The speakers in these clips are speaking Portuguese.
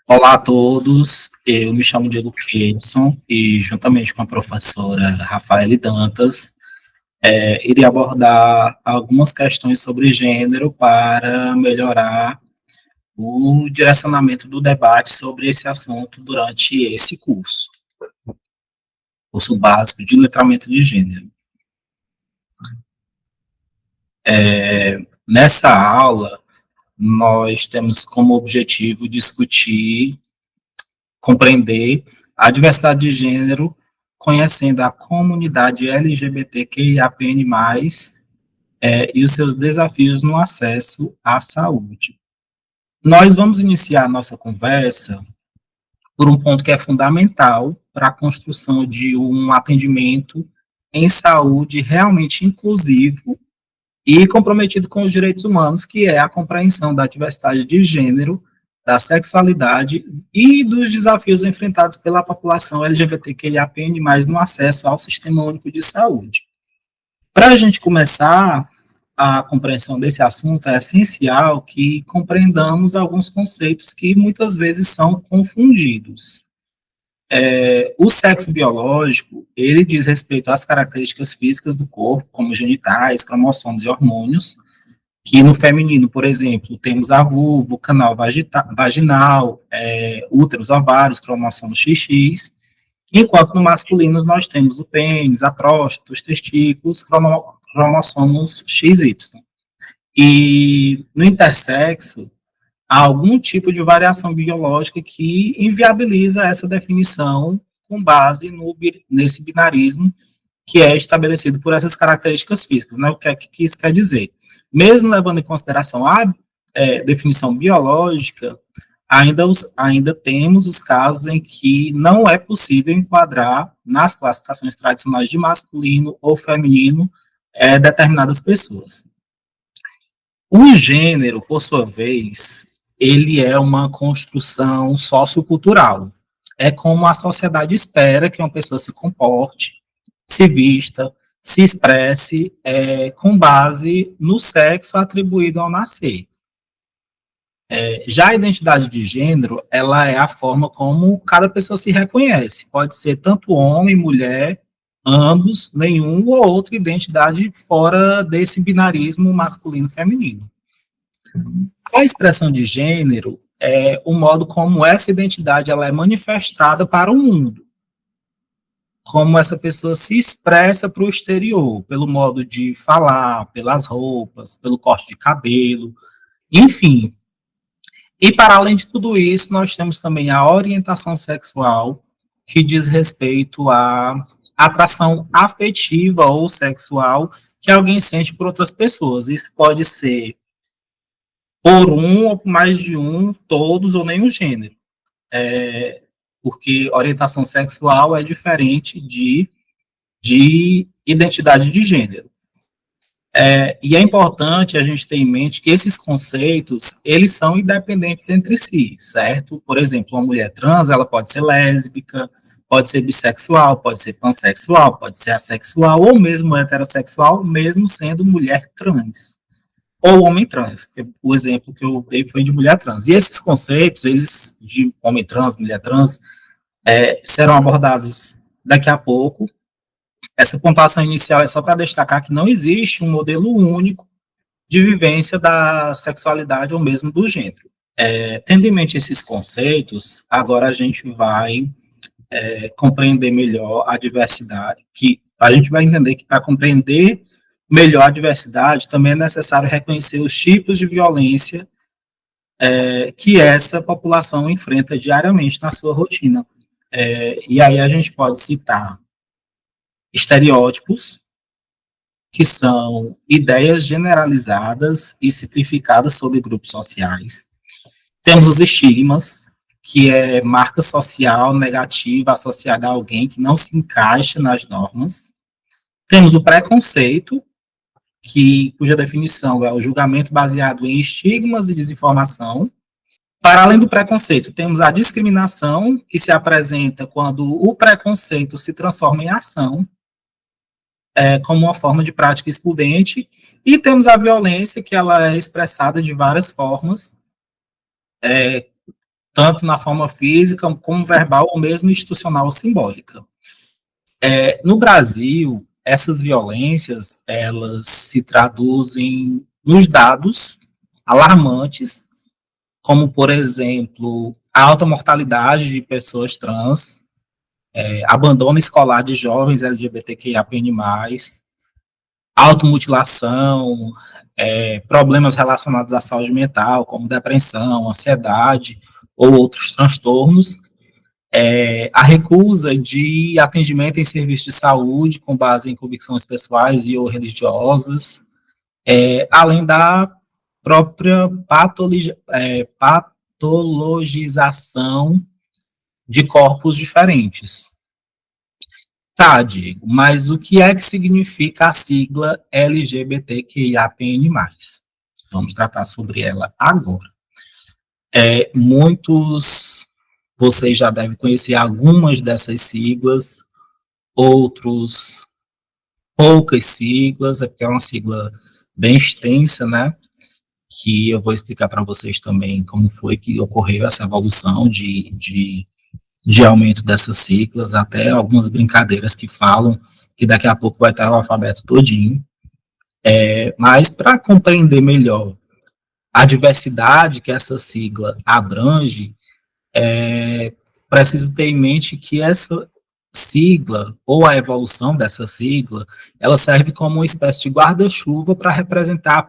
Olá a todos, eu me chamo Diego Keidson e, juntamente com a professora Rafaele Dantas, iria abordar algumas questões sobre gênero para melhorar o direcionamento do debate sobre esse assunto durante esse curso básico de letramento de gênero. Nessa aula, nós temos como objetivo discutir, compreender a diversidade de gênero, conhecendo a comunidade LGBTQIAPN+, e os seus desafios no acesso à saúde. Nós vamos iniciar a nossa conversa por um ponto que é fundamental para a construção de um atendimento em saúde realmente inclusivo e comprometido com os direitos humanos, que é a compreensão da diversidade de gênero, da sexualidade e dos desafios enfrentados pela população LGBTQIAPN+, no acesso ao Sistema Único de Saúde. Para a gente começar a compreensão desse assunto, é essencial que compreendamos alguns conceitos que muitas vezes são confundidos. O sexo biológico, ele diz respeito às características físicas do corpo, como genitais, cromossomos e hormônios, que no feminino, por exemplo, temos a vulva, o canal vaginal, úteros, ovários, cromossomos XX, enquanto no masculino nós temos o pênis, a próstata, os testículos, cromossomos XY. E no intersexo, há algum tipo de variação biológica que inviabiliza essa definição com base nesse binarismo que é estabelecido por essas características físicas. Né? O que isso quer dizer? Mesmo levando em consideração a definição biológica, ainda temos os casos em que não é possível enquadrar nas classificações tradicionais de masculino ou feminino determinadas pessoas. O gênero, por sua vez, ele é uma construção sociocultural. É como a sociedade espera que uma pessoa se comporte, se vista, se expresse com base no sexo atribuído ao nascer. Já a identidade de gênero, ela é a forma como cada pessoa se reconhece. Pode ser tanto homem, mulher, ambos, nenhum ou outra identidade fora desse binarismo masculino-feminino. A expressão de gênero é o modo como essa identidade ela é manifestada para o mundo. Como essa pessoa se expressa para o exterior, pelo modo de falar, pelas roupas, pelo corte de cabelo, enfim. E para além de tudo isso, nós temos também a orientação sexual, que diz respeito à atração afetiva ou sexual que alguém sente por outras pessoas. Isso pode ser por um ou por mais de um, todos ou nenhum gênero. Porque orientação sexual é diferente de identidade de gênero. E é importante a gente ter em mente que esses conceitos, eles são independentes entre si, certo? Por exemplo, uma mulher trans, ela pode ser lésbica, pode ser bissexual, pode ser pansexual, pode ser assexual, ou mesmo heterossexual, mesmo sendo mulher trans, ou homem trans. O exemplo que eu dei foi de mulher trans. E esses conceitos, eles, de homem trans, mulher trans, serão abordados daqui a pouco. Essa pontuação inicial é só para destacar que não existe um modelo único de vivência da sexualidade ou mesmo do gênero. Tendo em mente esses conceitos, agora a gente vai compreender melhor a diversidade, que a gente vai entender que para compreender melhor a diversidade, também é necessário reconhecer os tipos de violência que essa população enfrenta diariamente na sua rotina. E aí a gente pode citar estereótipos, que são ideias generalizadas e simplificadas sobre grupos sociais. Temos os estigmas, que é marca social negativa associada a alguém que não se encaixa nas normas. Temos o preconceito, cuja definição é o julgamento baseado em estigmas e desinformação. Para além do preconceito, temos a discriminação, que se apresenta quando o preconceito se transforma em ação, como uma forma de prática excludente, e temos a violência, que ela é expressada de várias formas, tanto na forma física como verbal ou mesmo institucional ou simbólica. No Brasil, essas violências, elas se traduzem nos dados alarmantes, como, por exemplo, a alta mortalidade de pessoas trans, abandono escolar de jovens LGBTQIAPN+, automutilação, problemas relacionados à saúde mental, como depressão, ansiedade ou outros transtornos, a recusa de atendimento em serviços de saúde com base em convicções pessoais e ou religiosas, além da própria patologização de corpos diferentes. Tá, Diego, mas o que é que significa a sigla LGBTQIAPN+. Vamos tratar sobre ela agora. Muitos, vocês já devem conhecer algumas dessas siglas, outros poucas siglas, porque é uma sigla bem extensa, né? Que eu vou explicar para vocês também como foi que ocorreu essa evolução de aumento dessas siglas, até algumas brincadeiras que falam que daqui a pouco vai estar o alfabeto todinho. Mas para compreender melhor a diversidade que essa sigla abrange, preciso ter em mente que essa sigla, ou a evolução dessa sigla, ela serve como uma espécie de guarda-chuva para representar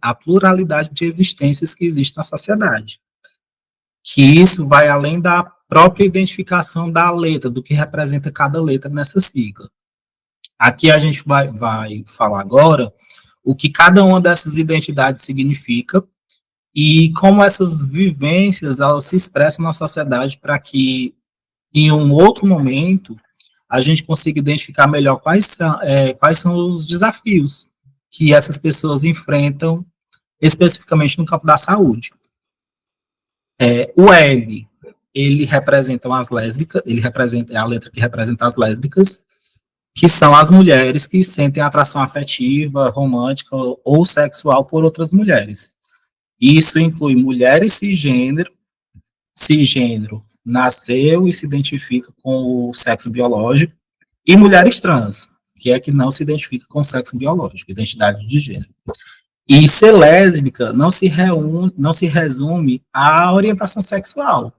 a pluralidade de existências que existe na sociedade. Que isso vai além da própria identificação da letra, do que representa cada letra nessa sigla. Aqui a gente vai falar agora o que cada uma dessas identidades significa e como essas vivências elas se expressam na sociedade para que, em um outro momento, a gente consiga identificar melhor quais são os desafios que essas pessoas enfrentam, especificamente no campo da saúde. O L, ele representa as lésbicas, é a letra que representa as lésbicas, que são as mulheres que sentem atração afetiva, romântica ou sexual por outras mulheres. Isso inclui mulheres cisgênero nasceu e se identifica com o sexo biológico, e mulheres trans, que é que não se identifica com o sexo biológico, identidade de gênero. E ser lésbica não se resume à orientação sexual,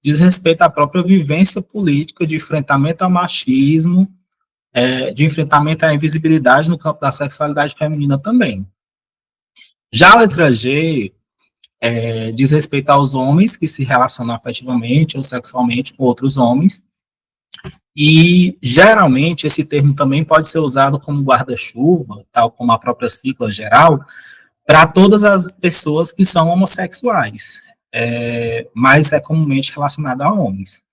diz respeito à própria vivência política de enfrentamento ao machismo, de enfrentamento à invisibilidade no campo da sexualidade feminina também. Já a letra G diz respeito aos homens que se relacionam afetivamente ou sexualmente com outros homens, e geralmente esse termo também pode ser usado como guarda-chuva, tal como a própria sigla geral, para todas as pessoas que são homossexuais, mas é comumente relacionado a homens.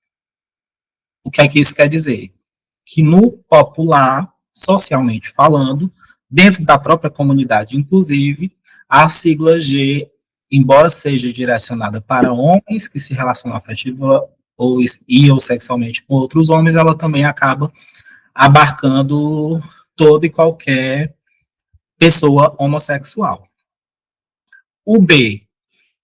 O que é que isso quer dizer? Que no popular, socialmente falando, dentro da própria comunidade, inclusive, a sigla G, embora seja direcionada para homens que se relacionam afetiva ou sexualmente com outros homens, ela também acaba abarcando toda e qualquer pessoa homossexual. O B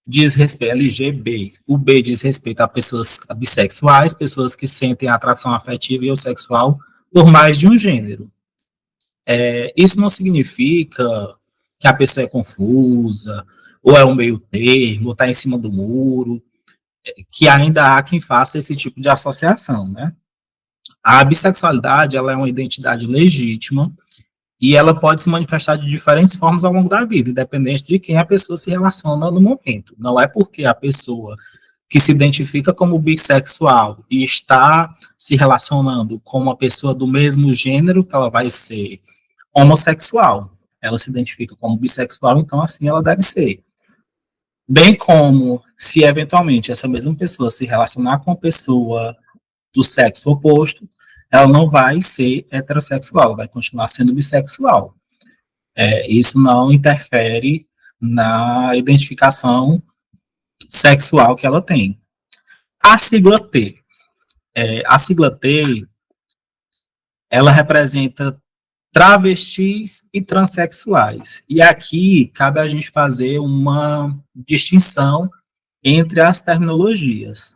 diz respeito, LGB, o B diz respeito a pessoas bissexuais, pessoas que sentem atração afetiva e ou sexual por mais de um gênero. Isso não significa que a pessoa é confusa, ou é um meio termo, ou está em cima do muro, que ainda há quem faça esse tipo de associação, né? A bissexualidade, ela é uma identidade legítima e ela pode se manifestar de diferentes formas ao longo da vida, independente de quem a pessoa se relaciona no momento. Não é porque a pessoa que se identifica como bissexual e está se relacionando com uma pessoa do mesmo gênero que ela vai ser homossexual. Ela se identifica como bissexual, então assim ela deve ser. Bem como, se eventualmente essa mesma pessoa se relacionar com uma pessoa do sexo oposto, ela não vai ser heterossexual, vai continuar sendo bissexual. Isso não interfere na identificação sexual que ela tem. A sigla T. A sigla T, ela representa travestis e transexuais. E aqui cabe a gente fazer uma distinção entre as terminologias.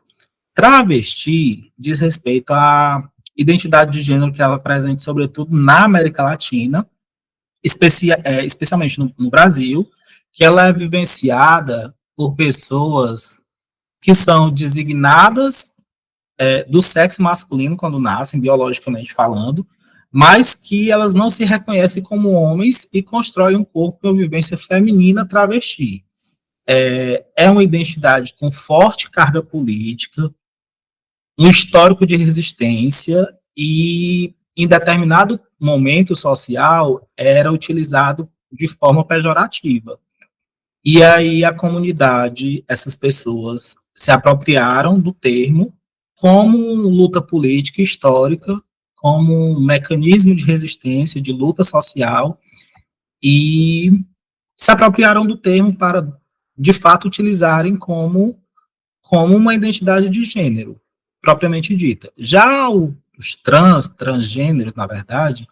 Travesti diz respeito à identidade de gênero que ela é presente, sobretudo, na América Latina, especialmente no Brasil, que ela é vivenciada por pessoas que são designadas do sexo masculino quando nascem, biologicamente falando, mas que elas não se reconhecem como homens e constroem um corpo e uma vivência feminina travesti. É uma identidade com forte carga política, um histórico de resistência e, em determinado momento social, era utilizado de forma pejorativa. E aí a comunidade, essas pessoas se apropriaram do termo como luta política histórica, como um mecanismo de resistência, de luta social, e se apropriaram do termo para, de fato, utilizarem como uma identidade de gênero, propriamente dita. Já os transgêneros, na verdade,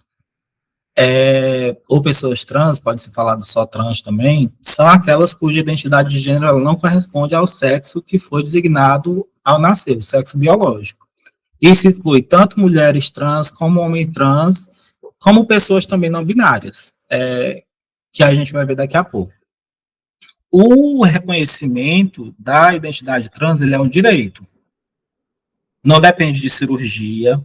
ou pessoas trans, pode-se falar do só trans também, são aquelas cuja identidade de gênero ela não corresponde ao sexo que foi designado ao nascer, o sexo biológico. Isso inclui tanto mulheres trans, como homens trans, como pessoas também não binárias, que a gente vai ver daqui a pouco. O reconhecimento da identidade trans, ele é um direito. Não depende de cirurgia,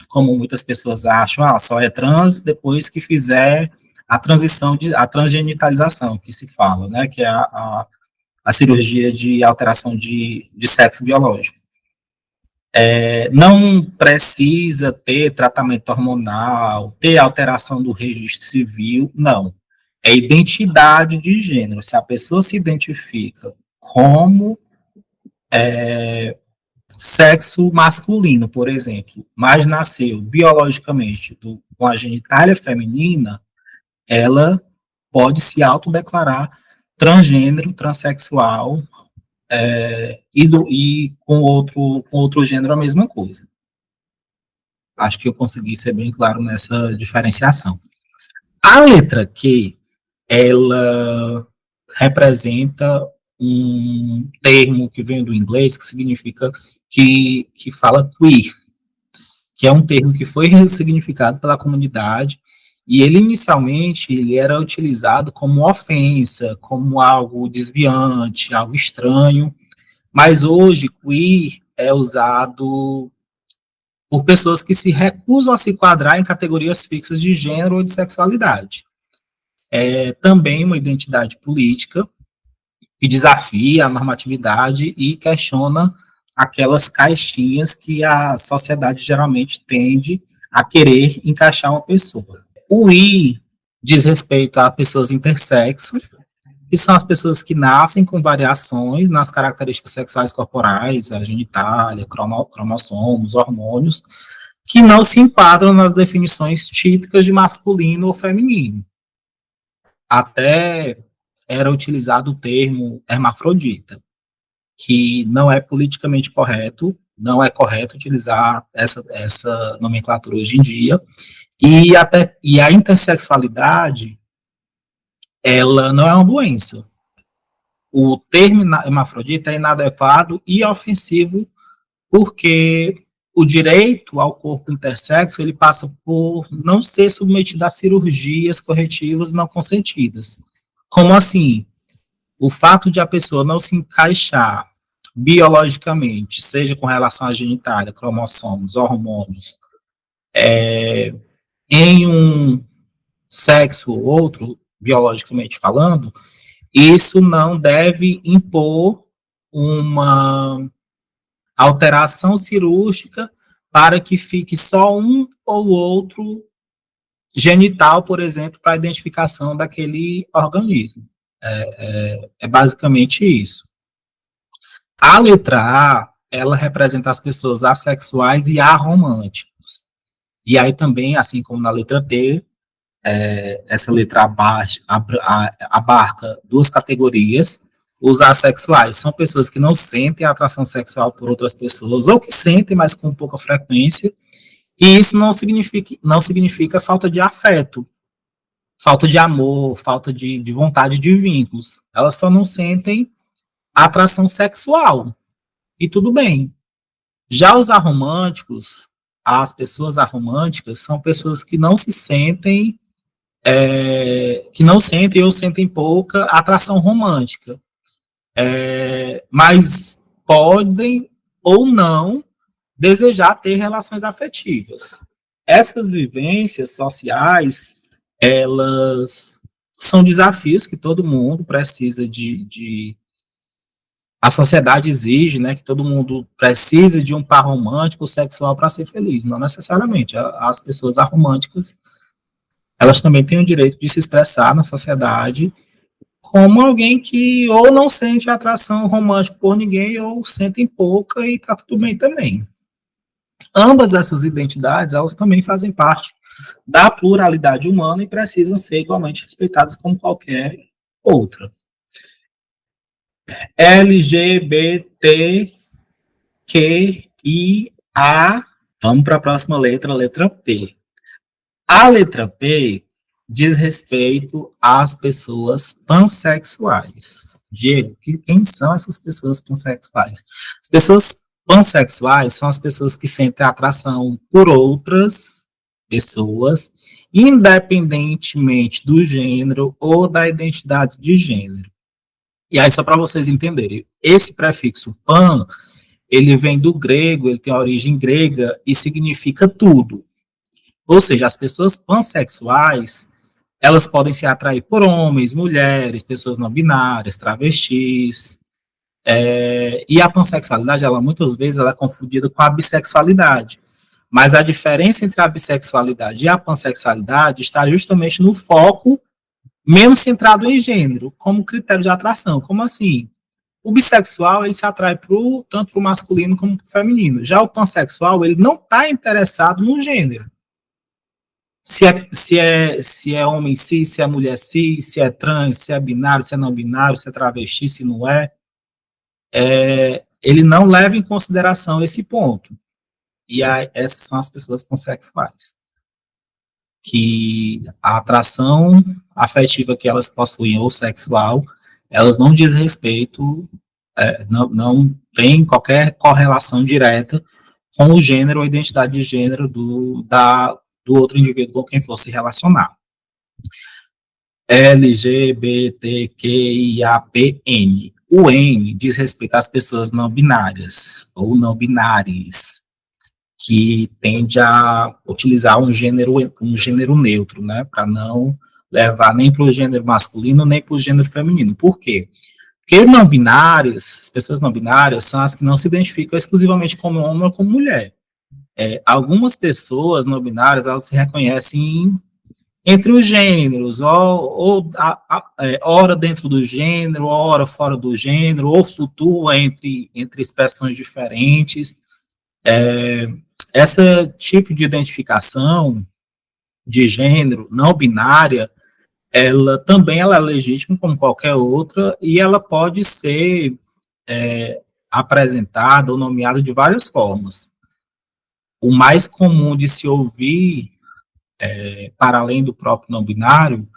como muitas pessoas acham, só é trans depois que fizer a transição, a transgenitalização, que se fala, né, que é a cirurgia de alteração de sexo biológico. Não precisa ter tratamento hormonal, ter alteração do registro civil, não. É identidade de gênero. Se a pessoa se identifica como sexo masculino, por exemplo, mas nasceu biologicamente com a genitália feminina, ela pode se autodeclarar transgênero, transexual, e com outro gênero a mesma coisa. Acho que eu consegui ser bem claro nessa diferenciação. A letra Q, ela representa um termo que vem do inglês que significa que fala queer, que é um termo que foi ressignificado pela comunidade e ele inicialmente ele era utilizado como ofensa, como algo desviante, algo estranho, mas hoje queer é usado por pessoas que se recusam a se enquadrar em categorias fixas de gênero ou de sexualidade. É também uma identidade política que desafia a normatividade e questiona aquelas caixinhas que a sociedade geralmente tende a querer encaixar uma pessoa. O I diz respeito a pessoas intersexo, que são as pessoas que nascem com variações nas características sexuais corporais, a genitália, cromossomos, hormônios, que não se enquadram nas definições típicas de masculino ou feminino. Até era utilizado o termo hermafrodita, que não é politicamente correto, não é correto utilizar essa nomenclatura hoje em dia, e a intersexualidade, ela não é uma doença. O termo hermafrodita é inadequado e ofensivo porque o direito ao corpo intersexo, ele passa por não ser submetido a cirurgias corretivas não consentidas. Como assim? O fato de a pessoa não se encaixar biologicamente, seja com relação à genitália, cromossomos, hormônios, em um sexo ou outro, biologicamente falando, isso não deve impor uma alteração cirúrgica para que fique só um ou outro genital, por exemplo, para a identificação daquele organismo. É basicamente isso. A letra A, ela representa as pessoas assexuais e aromânticos. E aí também, assim como na letra T, essa letra abarca duas categorias. Os assexuais são pessoas que não sentem atração sexual por outras pessoas, ou que sentem, mas com pouca frequência, e isso não significa falta de afeto, falta de amor, falta de vontade de vínculos. Elas só não sentem atração sexual, e tudo bem. Já os aromânticos, as pessoas aromânticas, são pessoas que não se sentem, que não sentem ou sentem pouca atração romântica, mas podem ou não desejar ter relações afetivas. Essas vivências sociais, elas são desafios que todo mundo precisa a sociedade exige, né, que todo mundo precisa de um par romântico sexual para ser feliz. Não necessariamente. As pessoas aromânticas, elas também têm o direito de se expressar na sociedade como alguém que ou não sente atração romântica por ninguém ou sentem pouca e está tudo bem também. Ambas essas identidades, elas também fazem parte da pluralidade humana e precisam ser igualmente respeitadas como qualquer outra. LGBTQIA. Vamos para a próxima letra, letra P. A letra P diz respeito às pessoas pansexuais. Diego, quem são essas pessoas pansexuais? As pessoas pansexuais são as pessoas que sentem atração por outras pessoas, independentemente do gênero ou da identidade de gênero. E aí, só para vocês entenderem, esse prefixo pan, ele vem do grego, ele tem a origem grega e significa tudo. Ou seja, as pessoas pansexuais, elas podem se atrair por homens, mulheres, pessoas não binárias, travestis. E a pansexualidade, ela muitas vezes ela é confundida com a bissexualidade. Mas a diferença entre a bissexualidade e a pansexualidade está justamente no foco menos centrado em gênero, como critério de atração. Como assim? O bissexual, ele se atrai tanto para o masculino como para o feminino. Já o pansexual, ele não está interessado no gênero. Se é homem cis, se é mulher cis, se é trans, se é binário, se é não binário, se é travesti, se não ele não leva em consideração esse ponto. E essas são as pessoas pansexuais, que a atração afetiva que elas possuem ou sexual, elas não diz respeito, não tem qualquer correlação direta com o gênero ou identidade de gênero do outro indivíduo com quem for se relacionar. LGBTQIAPN. O N diz respeito às pessoas não binárias ou não binárias, que tende a utilizar um gênero neutro, né, para não levar nem para o gênero masculino nem para o gênero feminino. Por quê? Porque não binárias, as pessoas não binárias são as que não se identificam exclusivamente como homem ou como mulher. Algumas pessoas não binárias, elas se reconhecem entre os gêneros, ora dentro do gênero, ora fora do gênero, ou flutua entre expressões diferentes. Esse tipo de identificação de gênero não binária, ela é legítima como qualquer outra, e ela pode ser apresentada ou nomeada de várias formas. O mais comum de se ouvir, para além do próprio não binário,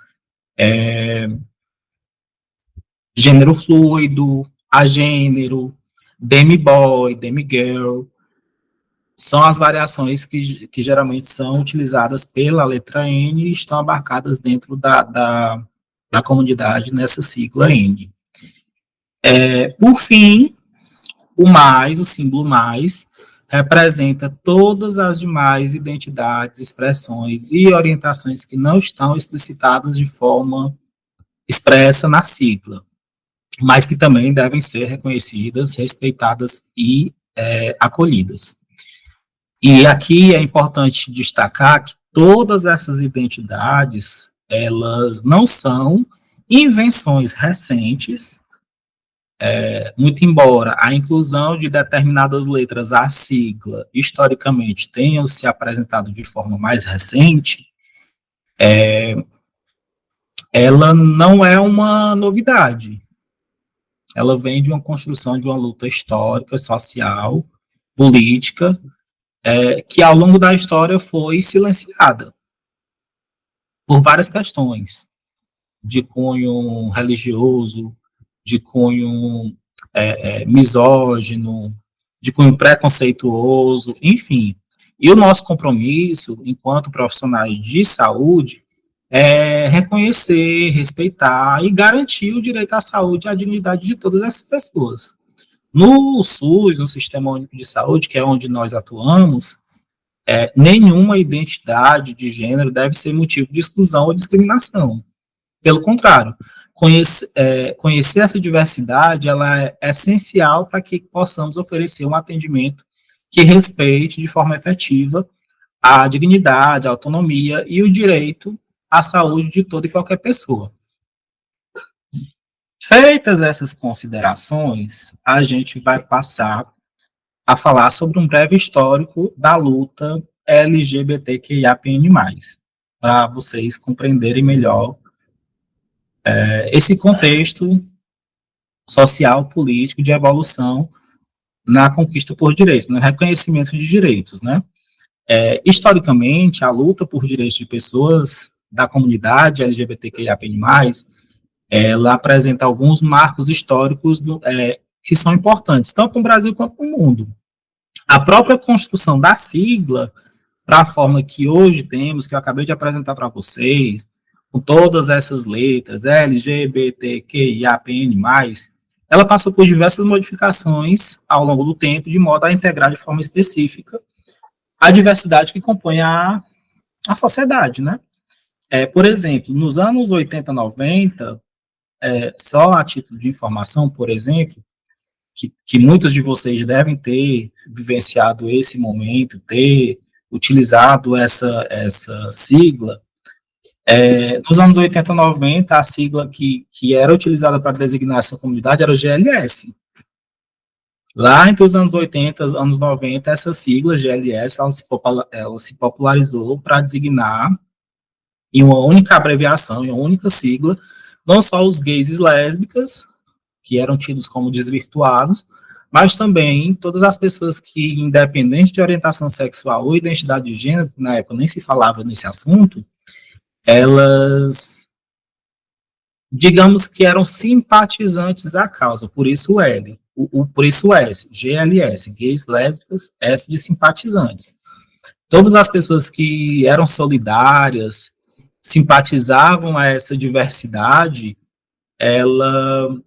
gênero fluido, agênero, demi-boy, demi-girl, são as variações que geralmente são utilizadas pela letra N e estão abarcadas dentro da comunidade nessa sigla N. Por fim, o símbolo mais, representa todas as demais identidades, expressões e orientações que não estão explicitadas de forma expressa na sigla, mas que também devem ser reconhecidas, respeitadas e acolhidas. E aqui é importante destacar que todas essas identidades, elas não são invenções recentes, muito embora a inclusão de determinadas letras à sigla, historicamente, tenham se apresentado de forma mais recente, ela não é uma novidade. Ela vem de uma construção de uma luta histórica, social, política, que ao longo da história foi silenciada por várias questões de cunho religioso, de cunho misógino, de cunho preconceituoso, enfim. E o nosso compromisso, enquanto profissionais de saúde, é reconhecer, respeitar e garantir o direito à saúde e à dignidade de todas essas pessoas. No SUS, no Sistema Único de Saúde, que é onde nós atuamos, nenhuma identidade de gênero deve ser motivo de exclusão ou discriminação. Pelo contrário, conhecer essa diversidade ela é essencial para que possamos oferecer um atendimento que respeite de forma efetiva a dignidade, a autonomia e o direito à saúde de toda e qualquer pessoa. Feitas essas considerações, a gente vai passar a falar sobre um breve histórico da luta LGBTQIAPN+, para vocês compreenderem melhor esse contexto social, político, de evolução na conquista por direitos, no reconhecimento de direitos, né? Historicamente, a luta por direitos de pessoas da comunidade LGBTQIAPN+, ela apresenta alguns marcos históricos que são importantes, tanto no Brasil quanto no mundo. A própria construção da sigla, para a forma que hoje temos, que eu acabei de apresentar para vocês, com todas essas letras, LGBTQIAPN+, ela passou por diversas modificações ao longo do tempo, de modo a integrar de forma específica a diversidade que compõe a sociedade, né? Por exemplo, nos anos 80, 90, só a título de informação, por exemplo, que muitos de vocês devem ter vivenciado esse momento, ter utilizado essa sigla, nos anos 80, 90, a sigla que era utilizada para designar essa comunidade era o GLS. Lá entre os anos 80 e anos 90, essa sigla, GLS, ela se popularizou para designar, em uma única abreviação, em uma única sigla, não só os gays e lésbicas, que eram tidos como desvirtuados, mas também todas as pessoas que, independente de orientação sexual ou identidade de gênero, na época nem se falava nesse assunto, elas, digamos que eram simpatizantes da causa, por isso o L, por isso o S, GLS, gays, lésbicas, S de simpatizantes. Todas as pessoas que eram solidárias, simpatizavam a essa diversidade, ela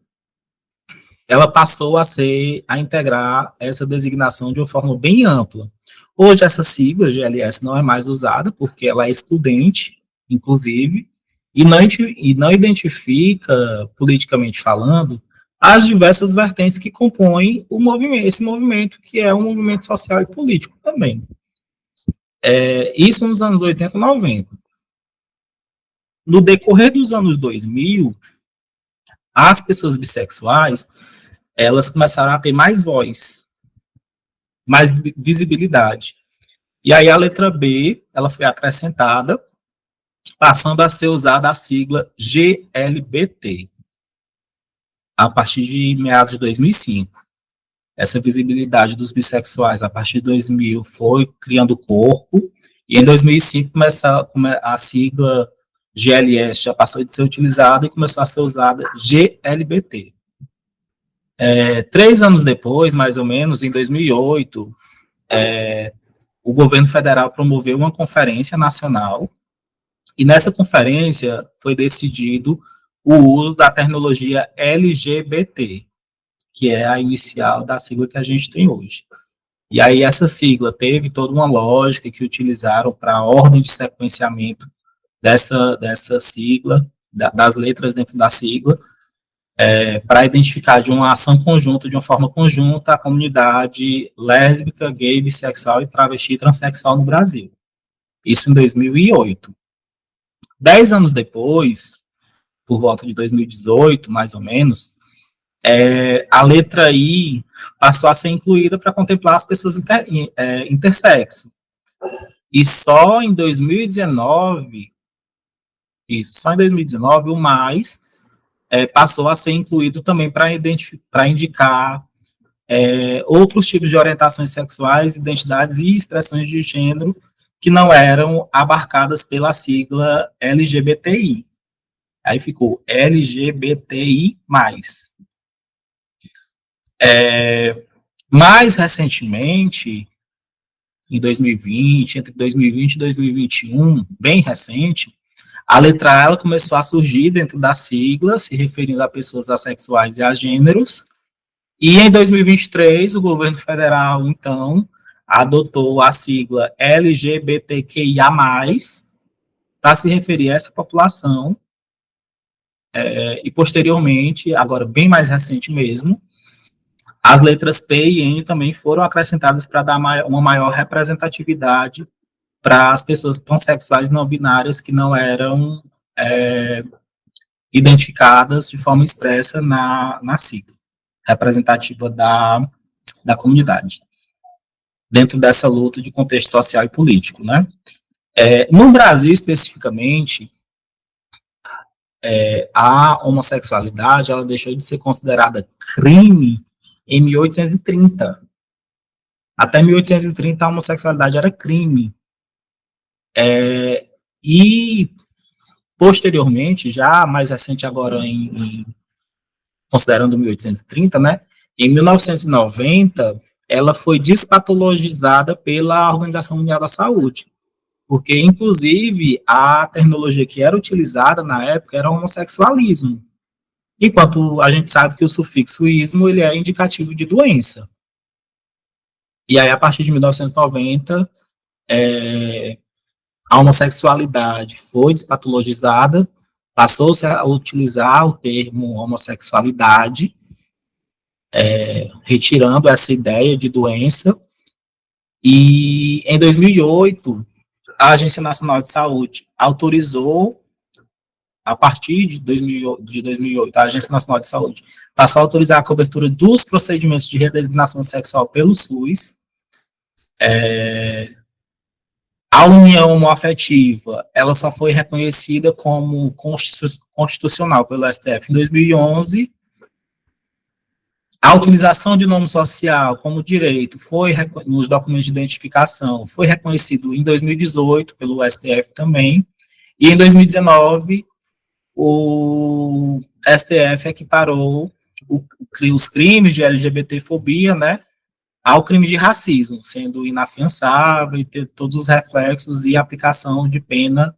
passou a integrar essa designação de uma forma bem ampla. Hoje essa sigla, GLS, não é mais usada, porque ela é excludente, inclusive, e não identifica, politicamente falando, as diversas vertentes que compõem esse movimento, que é um movimento social e político também. Isso nos anos 80 e 90. No decorrer dos anos 2000, as pessoas bissexuais, elas começaram a ter mais voz, mais visibilidade. E aí a letra B, ela foi acrescentada, passando a ser usada a sigla GLBT, a partir de meados de 2005. Essa visibilidade dos bissexuais, a partir de 2000, foi criando corpo, e em 2005 a sigla GLS já passou de ser utilizada e começou a ser usada GLBT. 3 anos depois, mais ou menos, em 2008, o governo federal promoveu uma conferência nacional, e nessa conferência foi decidido o uso da terminologia LGBT, que é a inicial da sigla que a gente tem hoje. E aí essa sigla teve toda uma lógica que utilizaram para a ordem de sequenciamento dessa sigla, das letras dentro da sigla, para identificar de uma ação conjunta, de uma forma conjunta, a comunidade lésbica, gay, bissexual e travesti transexual no Brasil. Isso em 2008. 10 anos depois, por volta de 2018, mais ou menos, a letra I passou a ser incluída para contemplar as pessoas intersexo. E só em 2019, o mais passou a ser incluído também para indicar outros tipos de orientações sexuais, identidades e expressões de gênero que não eram abarcadas pela sigla LGBTI. Aí ficou LGBTI+. Mais recentemente, em 2020, entre 2020 e 2021, bem recente, a letra A ela começou a surgir dentro da sigla, se referindo a pessoas assexuais e a gêneros. E em 2023, o governo federal, então, adotou a sigla LGBTQIA+, para se referir a essa população. E posteriormente, agora bem mais recente mesmo, as letras P e N também foram acrescentadas para dar uma maior representatividade para as pessoas pansexuais não binárias que não eram identificadas de forma expressa na sigla, representativa da comunidade, dentro dessa luta de contexto social e político, né? No Brasil, especificamente, a homossexualidade ela deixou de ser considerada crime em 1830. Até 1830, a homossexualidade era crime. E, posteriormente, já mais recente agora, considerando 1830, né, em 1990, ela foi despatologizada pela Organização Mundial da Saúde, porque, inclusive, a terminologia que era utilizada na época era homossexualismo, enquanto a gente sabe que o sufixo ismo ele é indicativo de doença. E aí, a partir de 1990, a homossexualidade foi despatologizada, passou-se a utilizar o termo homossexualidade, retirando essa ideia de doença. E em 2008, a Agência Nacional de Saúde autorizou, a partir de 2008, a Agência Nacional de Saúde passou a autorizar a cobertura dos procedimentos de redesignação sexual pelo SUS. A união homoafetiva, ela só foi reconhecida como constitucional pelo STF em 2011. A utilização de nome social como direito foi nos documentos de identificação, foi reconhecido em 2018 pelo STF também, e em 2019 o STF equiparou os crimes de LGBTfobia, né, ao crime de racismo, sendo inafiançável e ter todos os reflexos e aplicação de pena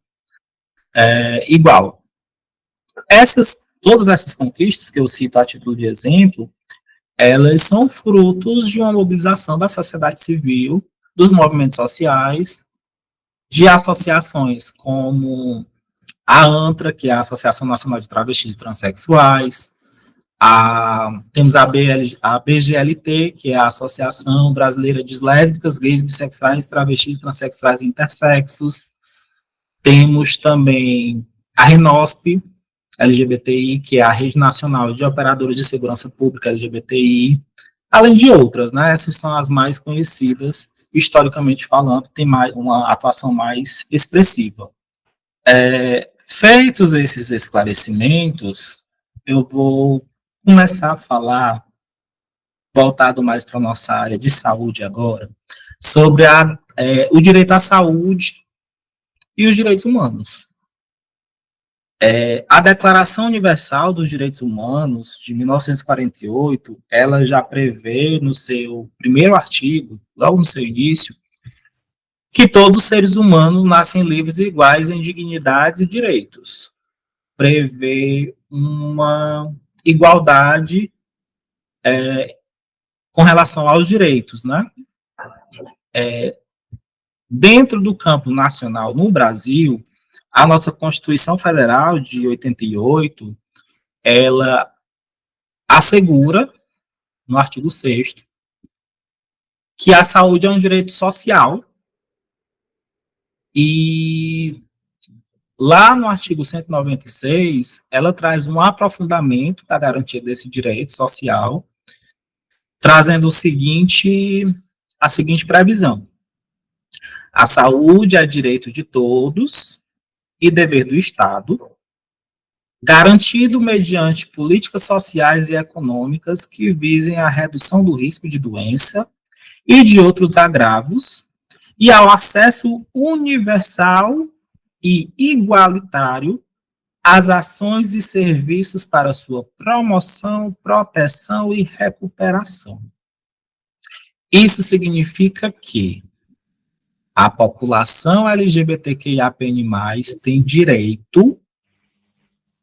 igual. Todas essas conquistas que eu cito a título de exemplo, elas são frutos de uma mobilização da sociedade civil, dos movimentos sociais, de associações como a ANTRA, que é a Associação Nacional de Travestis e Transsexuais, temos a BGLT, que é a Associação Brasileira de Lésbicas, Gays, Bissexuais, Travestis, Transsexuais e Intersexos. Temos também a RENOSP, LGBTI, que é a Rede Nacional de Operadores de Segurança Pública LGBTI, além de outras, né? Essas são as mais conhecidas, historicamente falando, tem uma atuação mais expressiva. Feitos esses esclarecimentos, eu vou começar a falar, voltado mais para a nossa área de saúde agora, sobre o direito à saúde e os direitos humanos. A Declaração Universal dos Direitos Humanos, de 1948, ela já prevê no seu primeiro artigo, logo no seu início, que todos os seres humanos nascem livres e iguais em dignidade e direitos. Prevê uma igualdade com relação aos direitos, né? Dentro do campo nacional no Brasil, a nossa Constituição Federal de 88, ela assegura, no artigo 6º, que a saúde é um direito social, e lá no artigo 196, ela traz um aprofundamento da garantia desse direito social, trazendo a seguinte previsão: a saúde é direito de todos e dever do Estado, garantido mediante políticas sociais e econômicas que visem a redução do risco de doença e de outros agravos, e ao acesso universal e igualitário as ações e serviços para sua promoção, proteção e recuperação. Isso significa que a população LGBTQIAPN+, tem direito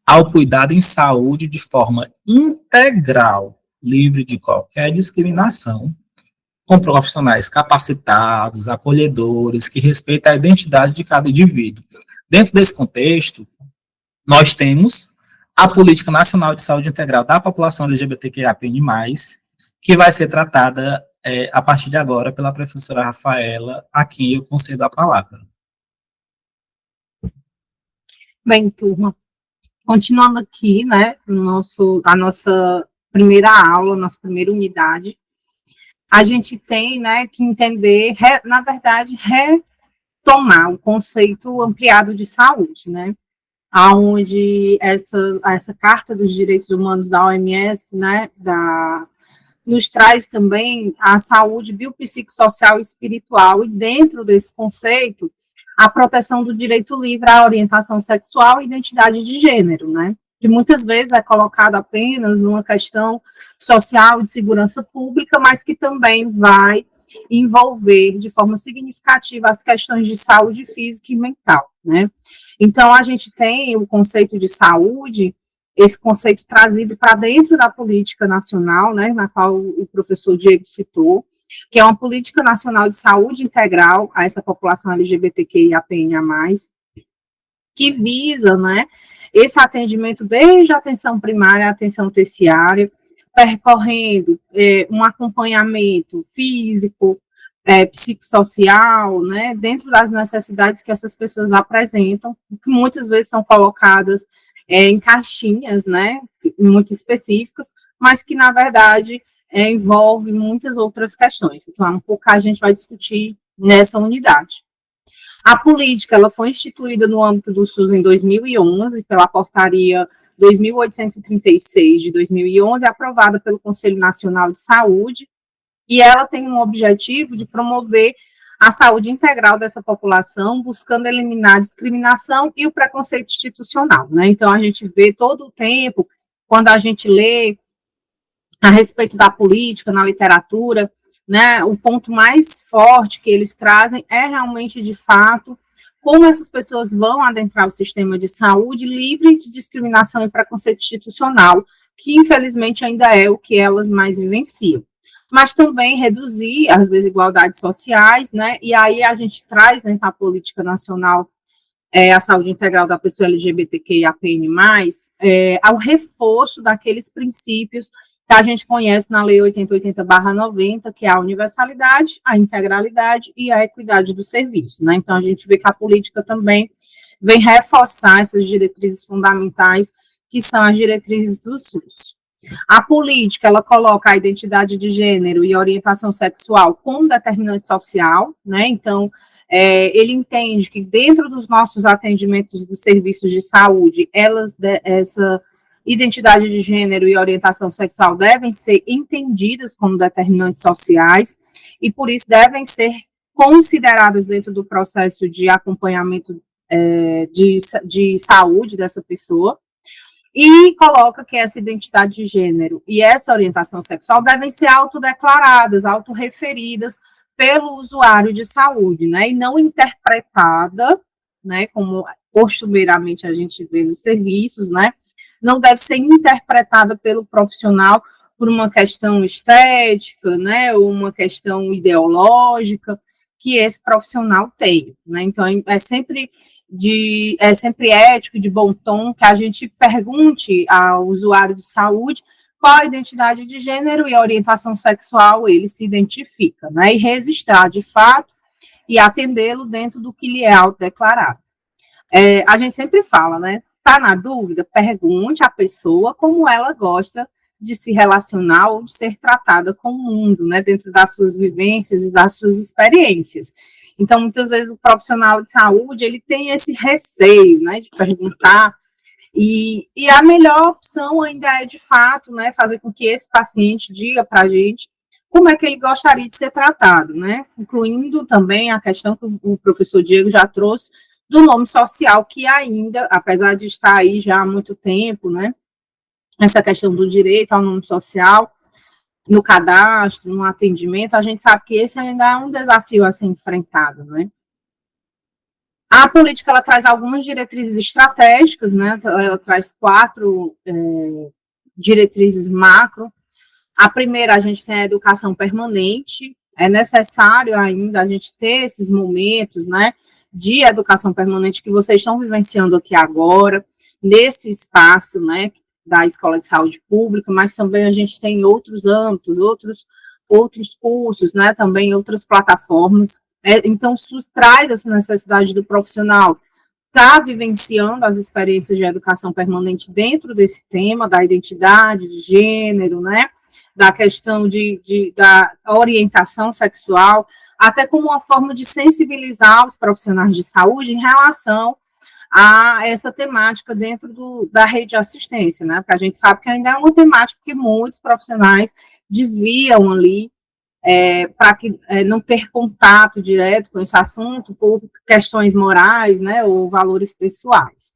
ao cuidado em saúde de forma integral, livre de qualquer discriminação, com profissionais capacitados, acolhedores, que respeitam a identidade de cada indivíduo. Dentro desse contexto, nós temos a Política Nacional de Saúde Integral da População LGBTQIAPN+, que vai ser tratada a partir de agora pela professora Rafaela, a quem eu concedo a palavra. Bem, turma, continuando aqui, né, a nossa primeira aula, nossa primeira unidade, a gente tem, né, que entender, na verdade, retomar o conceito ampliado de saúde, né, onde essa Carta dos Direitos Humanos da OMS, né, nos traz também a saúde biopsicossocial e espiritual, e dentro desse conceito, a proteção do direito livre à orientação sexual e identidade de gênero, né, que muitas vezes é colocado apenas numa questão social de segurança pública, mas que também vai envolver de forma significativa as questões de saúde física e mental, né. Então, a gente tem o conceito de saúde, esse conceito trazido para dentro da política nacional, né, na qual o professor Diego citou, que é uma política nacional de saúde integral a essa população LGBTQIAPN+, que visa, né, esse atendimento desde a atenção primária à atenção terciária, percorrendo um acompanhamento físico, psicossocial, né, dentro das necessidades que essas pessoas apresentam, que muitas vezes são colocadas em caixinhas, né, muito específicas, mas que, na verdade, envolve muitas outras questões. Então, é um pouco que a gente vai discutir nessa unidade. A política, ela foi instituída no âmbito do SUS em 2011, pela portaria 2836 de 2011, aprovada pelo Conselho Nacional de Saúde, e ela tem um objetivo de promover a saúde integral dessa população, buscando eliminar a discriminação e o preconceito institucional, né? Então, a gente vê todo o tempo, quando a gente lê a respeito da política na literatura, né, o ponto mais forte que eles trazem é realmente, de fato, como essas pessoas vão adentrar o sistema de saúde livre de discriminação e preconceito institucional, que, infelizmente, ainda é o que elas mais vivenciam. Mas também reduzir as desigualdades sociais, né, e aí a gente traz, né, na política nacional a saúde integral da pessoa LGBTQIAPN+, ao reforço daqueles princípios que a gente conhece na Lei 8080/90, que é a universalidade, a integralidade e a equidade do serviço, né? Então, a gente vê que a política também vem reforçar essas diretrizes fundamentais, que são as diretrizes do SUS. A política, ela coloca a identidade de gênero e a orientação sexual como determinante social, né? Então, ele entende que dentro dos nossos atendimentos dos serviços de saúde, essa identidade de gênero e orientação sexual devem ser entendidas como determinantes sociais e, por isso, devem ser consideradas dentro do processo de acompanhamento de saúde dessa pessoa, e coloca que essa identidade de gênero e essa orientação sexual devem ser autodeclaradas, autorreferidas pelo usuário de saúde, né, e não interpretada, né, como costumeiramente a gente vê nos serviços, né, não deve ser interpretada pelo profissional por uma questão estética, né, ou uma questão ideológica que esse profissional tem, né. Então, é sempre ético e de bom tom que a gente pergunte ao usuário de saúde qual a identidade de gênero e a orientação sexual ele se identifica, né, e registrar de fato e atendê-lo dentro do que lhe é autodeclarado. A gente sempre fala, né, tá na dúvida? Pergunte à pessoa como ela gosta de se relacionar ou de ser tratada com o mundo, né, dentro das suas vivências e das suas experiências. Então, muitas vezes, o profissional de saúde, ele tem esse receio, né, de perguntar, e a melhor opção ainda é, de fato, né, fazer com que esse paciente diga para a gente como é que ele gostaria de ser tratado, né, incluindo também a questão que o professor Diego já trouxe do nome social, que ainda, apesar de estar aí já há muito tempo, né, essa questão do direito ao nome social, no cadastro, no atendimento, a gente sabe que esse ainda é um desafio a ser enfrentado, né. A política, ela traz algumas diretrizes estratégicas, né, ela traz 4 diretrizes macro. A primeira, a gente tem a educação permanente, é necessário ainda a gente ter esses momentos, né, de educação permanente que vocês estão vivenciando aqui agora, nesse espaço, né, da Escola de Saúde Pública, mas também a gente tem outros âmbitos, outros cursos, né, também outras plataformas. Então, SUS traz essa necessidade do profissional estar vivenciando as experiências de educação permanente dentro desse tema, da identidade de gênero, né, da questão da orientação sexual, até como uma forma de sensibilizar os profissionais de saúde em relação a essa temática dentro da rede de assistência, né, porque a gente sabe que ainda é uma temática que muitos profissionais desviam ali, para não ter contato direto com esse assunto por questões morais, né, ou valores pessoais.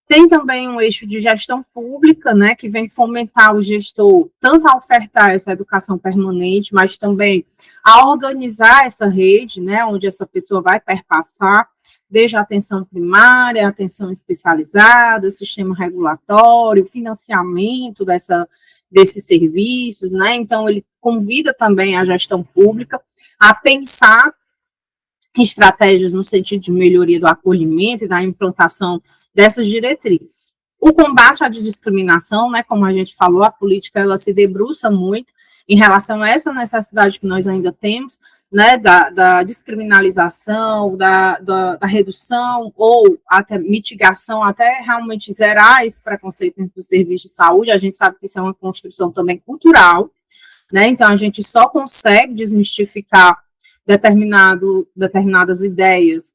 Tem também um eixo de gestão pública, né, que vem fomentar o gestor tanto a ofertar essa educação permanente, mas também a organizar essa rede, né, onde essa pessoa vai perpassar, desde a atenção primária, a atenção especializada, sistema regulatório, financiamento desses serviços, né, então ele convida também a gestão pública a pensar estratégias no sentido de melhoria do acolhimento e da implantação dessas diretrizes. O combate à discriminação, né, como a gente falou, a política ela se debruça muito em relação a essa necessidade que nós ainda temos, né, da descriminalização, da redução ou até mitigação, até realmente zerar esse preconceito dentro do serviço de saúde. A gente sabe que isso é uma construção também cultural, né, então a gente só consegue desmistificar determinadas ideias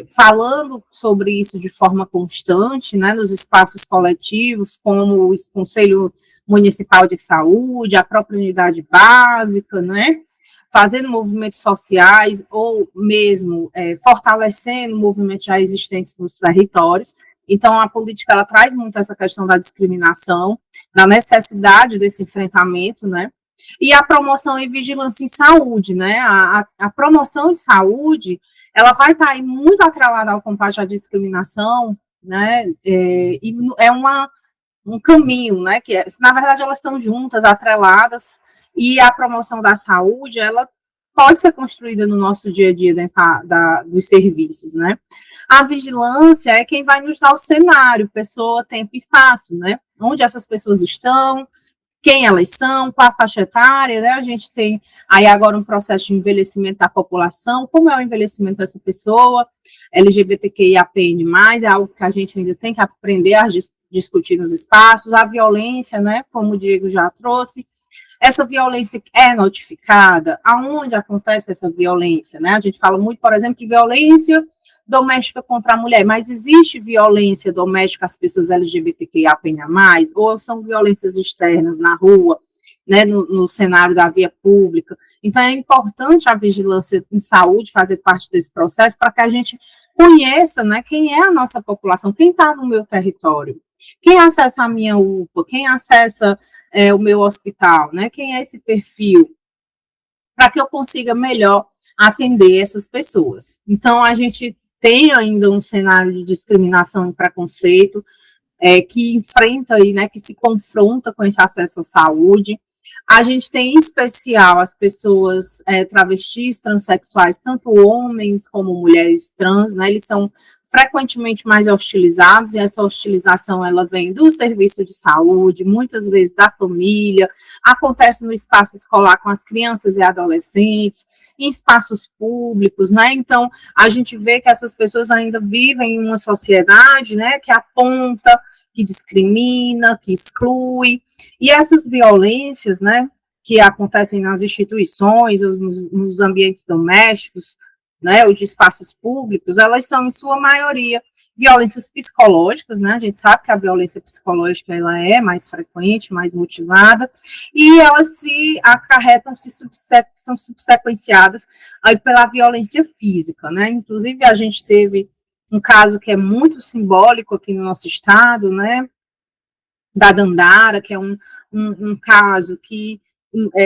falando sobre isso de forma constante, né, nos espaços coletivos, como o Conselho Municipal de Saúde, a própria unidade básica, né, fazendo movimentos sociais ou mesmo fortalecendo movimentos já existentes nos territórios. Então, a política, ela traz muito essa questão da discriminação, da necessidade desse enfrentamento, né, e a promoção e vigilância em saúde, né, a promoção de saúde, ela vai estar aí muito atrelada ao combate à discriminação, né, e é um caminho, né, que na verdade elas estão juntas, atreladas, e a promoção da saúde, ela pode ser construída no nosso dia a dia dentro dos serviços, né. A vigilância é quem vai nos dar o cenário, pessoa, tempo e espaço, né, onde essas pessoas estão, quem elas são, qual a faixa etária, né, a gente tem aí agora um processo de envelhecimento da população, como é o envelhecimento dessa pessoa, LGBTQIAPN+, é algo que a gente ainda tem que aprender a discutir nos espaços, a violência, né, como o Diego já trouxe, essa violência é notificada, aonde acontece essa violência, né, a gente fala muito, por exemplo, de violência doméstica contra a mulher, mas existe violência doméstica às pessoas LGBTQIA+, ou são violências externas na rua, né, no cenário da via pública. Então, é importante a vigilância em saúde fazer parte desse processo para que a gente conheça, né, quem é a nossa população, quem está no meu território, quem acessa a minha UPA, quem acessa o meu hospital, né, quem é esse perfil, para que eu consiga melhor atender essas pessoas. Então, a gente tem ainda um cenário de discriminação e preconceito que enfrenta aí, né, que se confronta com esse acesso à saúde. A gente tem, em especial, as pessoas travestis, transexuais, tanto homens como mulheres trans, né, eles são frequentemente mais hostilizados, e essa hostilização, ela vem do serviço de saúde, muitas vezes da família, acontece no espaço escolar com as crianças e adolescentes, em espaços públicos, né, então a gente vê que essas pessoas ainda vivem em uma sociedade, né, que aponta, que discrimina, que exclui, e essas violências, né, que acontecem nas instituições, nos ambientes domésticos, né, ou de espaços públicos, elas são, em sua maioria, violências psicológicas, né, a gente sabe que a violência psicológica, ela é mais frequente, mais motivada, e elas se acarretam, são subsequenciadas aí pela violência física, né, inclusive a gente teve um caso que é muito simbólico aqui no nosso estado, né, da Dandara, que é um caso que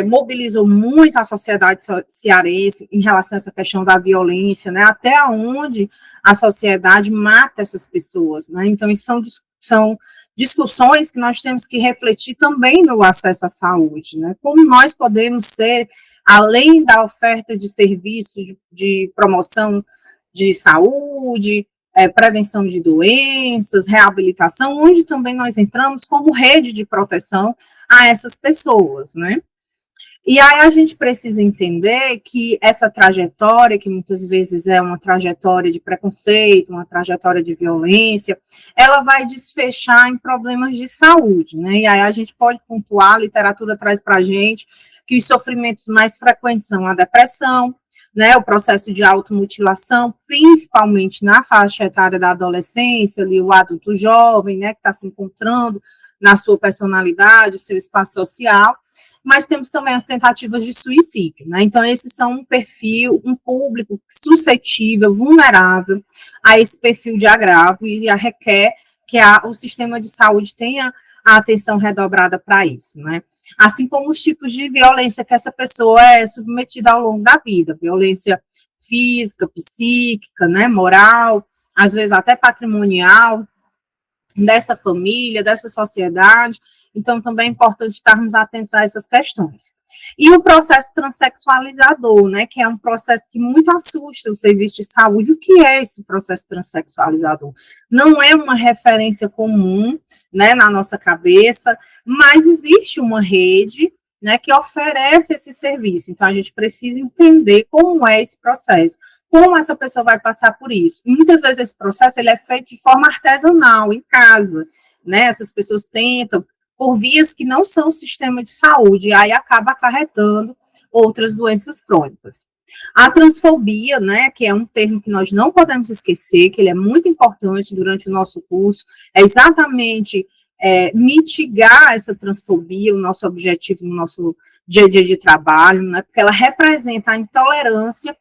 mobilizou muito a sociedade cearense em relação a essa questão da violência, né, até onde a sociedade mata essas pessoas, né, então isso são discussões que nós temos que refletir também no acesso à saúde, né, como nós podemos ser, além da oferta de serviço de promoção de saúde, prevenção de doenças, reabilitação, onde também nós entramos como rede de proteção a essas pessoas, né? E aí a gente precisa entender que essa trajetória, que muitas vezes é uma trajetória de preconceito, uma trajetória de violência, ela vai desfechar em problemas de saúde, né? E aí a gente pode pontuar, a literatura traz para a gente que os sofrimentos mais frequentes são a depressão, né, o processo de automutilação, principalmente na faixa etária da adolescência, ali, o adulto jovem, né, que está se encontrando na sua personalidade, o seu espaço social, mas temos também as tentativas de suicídio, né, então esses são um perfil, um público suscetível, vulnerável a esse perfil de agravo e requer que o sistema de saúde tenha a atenção redobrada para isso, né. Assim como os tipos de violência que essa pessoa é submetida ao longo da vida, violência física, psíquica, né, moral, às vezes até patrimonial, dessa família, dessa sociedade, então também é importante estarmos atentos a essas questões. E o processo transexualizador, né, que é um processo que muito assusta o serviço de saúde. O que é esse processo transexualizador? Não é uma referência comum, né, na nossa cabeça, mas existe uma rede, né, que oferece esse serviço. Então, a gente precisa entender como é esse processo, como essa pessoa vai passar por isso. Muitas vezes esse processo ele é feito de forma artesanal, em casa, né, essas pessoas tentam por vias que não são o sistema de saúde, e aí acaba acarretando outras doenças crônicas. A transfobia, né, que é um termo que nós não podemos esquecer, que ele é muito importante durante o nosso curso, é exatamente mitigar essa transfobia, o nosso objetivo no nosso dia a dia de trabalho, né, porque ela representa a intolerância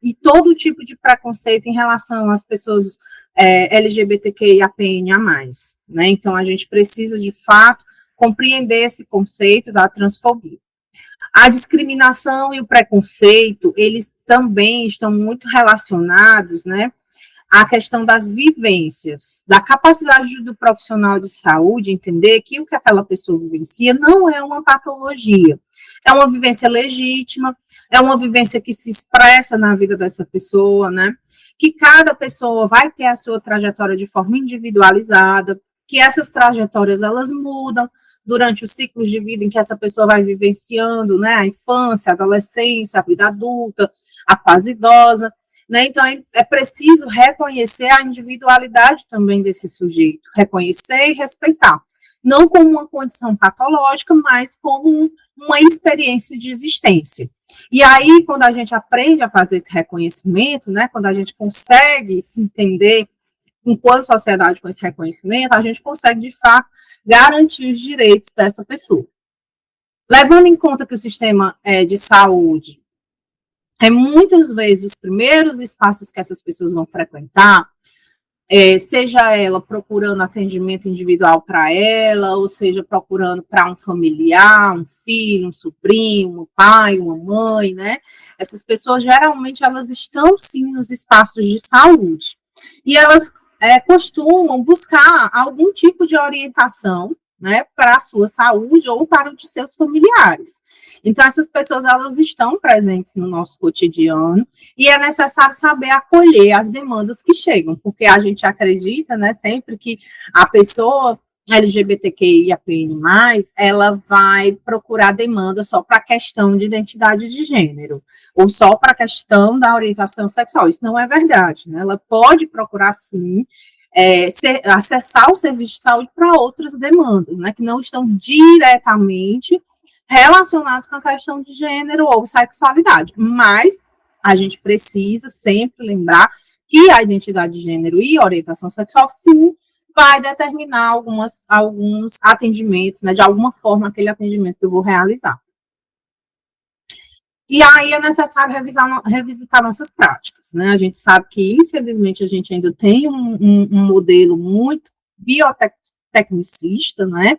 e todo tipo de preconceito em relação às pessoas LGBTQIAPN+, né, então a gente precisa, de fato, compreender esse conceito da transfobia. A discriminação e o preconceito, eles também estão muito relacionados, né, à questão das vivências, da capacidade do profissional de saúde entender que o que aquela pessoa vivencia não é uma patologia, é uma vivência legítima, é uma vivência que se expressa na vida dessa pessoa, né, que cada pessoa vai ter a sua trajetória de forma individualizada, que essas trajetórias, elas mudam durante os ciclos de vida em que essa pessoa vai vivenciando, né, a infância, a adolescência, a vida adulta, a fase idosa, né, então é preciso reconhecer a individualidade também desse sujeito, reconhecer e respeitar, não como uma condição patológica, mas como uma experiência de existência. E aí, quando a gente aprende a fazer esse reconhecimento, né, quando a gente consegue se entender enquanto sociedade com esse reconhecimento, a gente consegue, de fato, garantir os direitos dessa pessoa. Levando em conta que o sistema de saúde muitas vezes os primeiros espaços que essas pessoas vão frequentar, seja ela procurando atendimento individual para ela, ou seja procurando para um familiar, um filho, um sobrinho, um pai, uma mãe, né? Essas pessoas, geralmente, elas estão, sim, nos espaços de saúde. E elas costumam buscar algum tipo de orientação, né, para a sua saúde ou para o de seus familiares. Então, essas pessoas, elas estão presentes no nosso cotidiano e é necessário saber acolher as demandas que chegam, porque a gente acredita, né, sempre que a pessoa LGBTQIAPN+, ela vai procurar demanda só para a questão de identidade de gênero, ou só para a questão da orientação sexual. Isso não é verdade, né? Ela pode procurar, sim, acessar o serviço de saúde para outras demandas, né, que não estão diretamente relacionadas com a questão de gênero ou sexualidade, mas a gente precisa sempre lembrar que a identidade de gênero e orientação sexual, sim, vai determinar alguns atendimentos, né, de alguma forma, aquele atendimento que eu vou realizar. E aí é necessário revisitar nossas práticas, né? A gente sabe que, infelizmente, a gente ainda tem um modelo muito biotecnicista, né?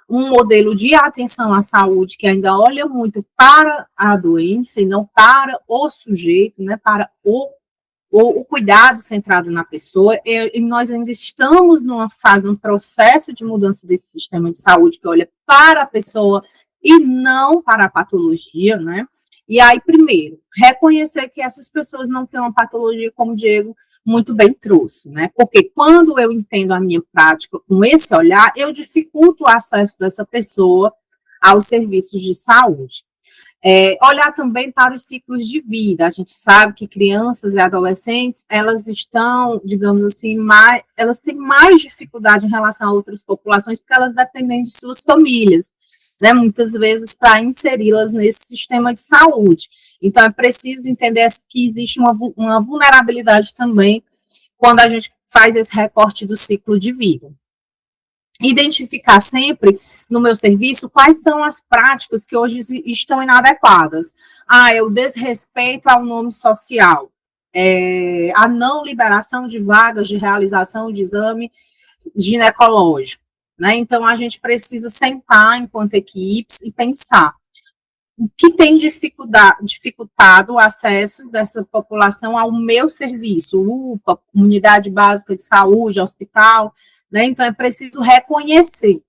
Um modelo de atenção à saúde que ainda olha muito para a doença e não para o sujeito, né? Para o cuidado centrado na pessoa, e nós ainda estamos numa fase, num processo de mudança desse sistema de saúde que olha para a pessoa e não para a patologia, né? E aí, primeiro, reconhecer que essas pessoas não têm uma patologia, como o Diego muito bem trouxe, né? Porque quando eu entendo a minha prática com esse olhar, eu dificulto o acesso dessa pessoa aos serviços de saúde. Olhar também para os ciclos de vida. A gente sabe que crianças e adolescentes, elas estão, digamos assim, elas têm mais dificuldade em relação a outras populações, porque elas dependem de suas famílias, né, muitas vezes para inseri-las nesse sistema de saúde. Então, é preciso entender que existe uma vulnerabilidade também quando a gente faz esse recorte do ciclo de vida. Identificar sempre no meu serviço quais são as práticas que hoje estão inadequadas. É o desrespeito ao nome social, a não liberação de vagas de realização de exame ginecológico, né? Então, a gente precisa sentar enquanto equipes e pensar o que tem dificultado o acesso dessa população ao meu serviço, UPA, Unidade Básica de Saúde, hospital, né? Então, é preciso reconhecer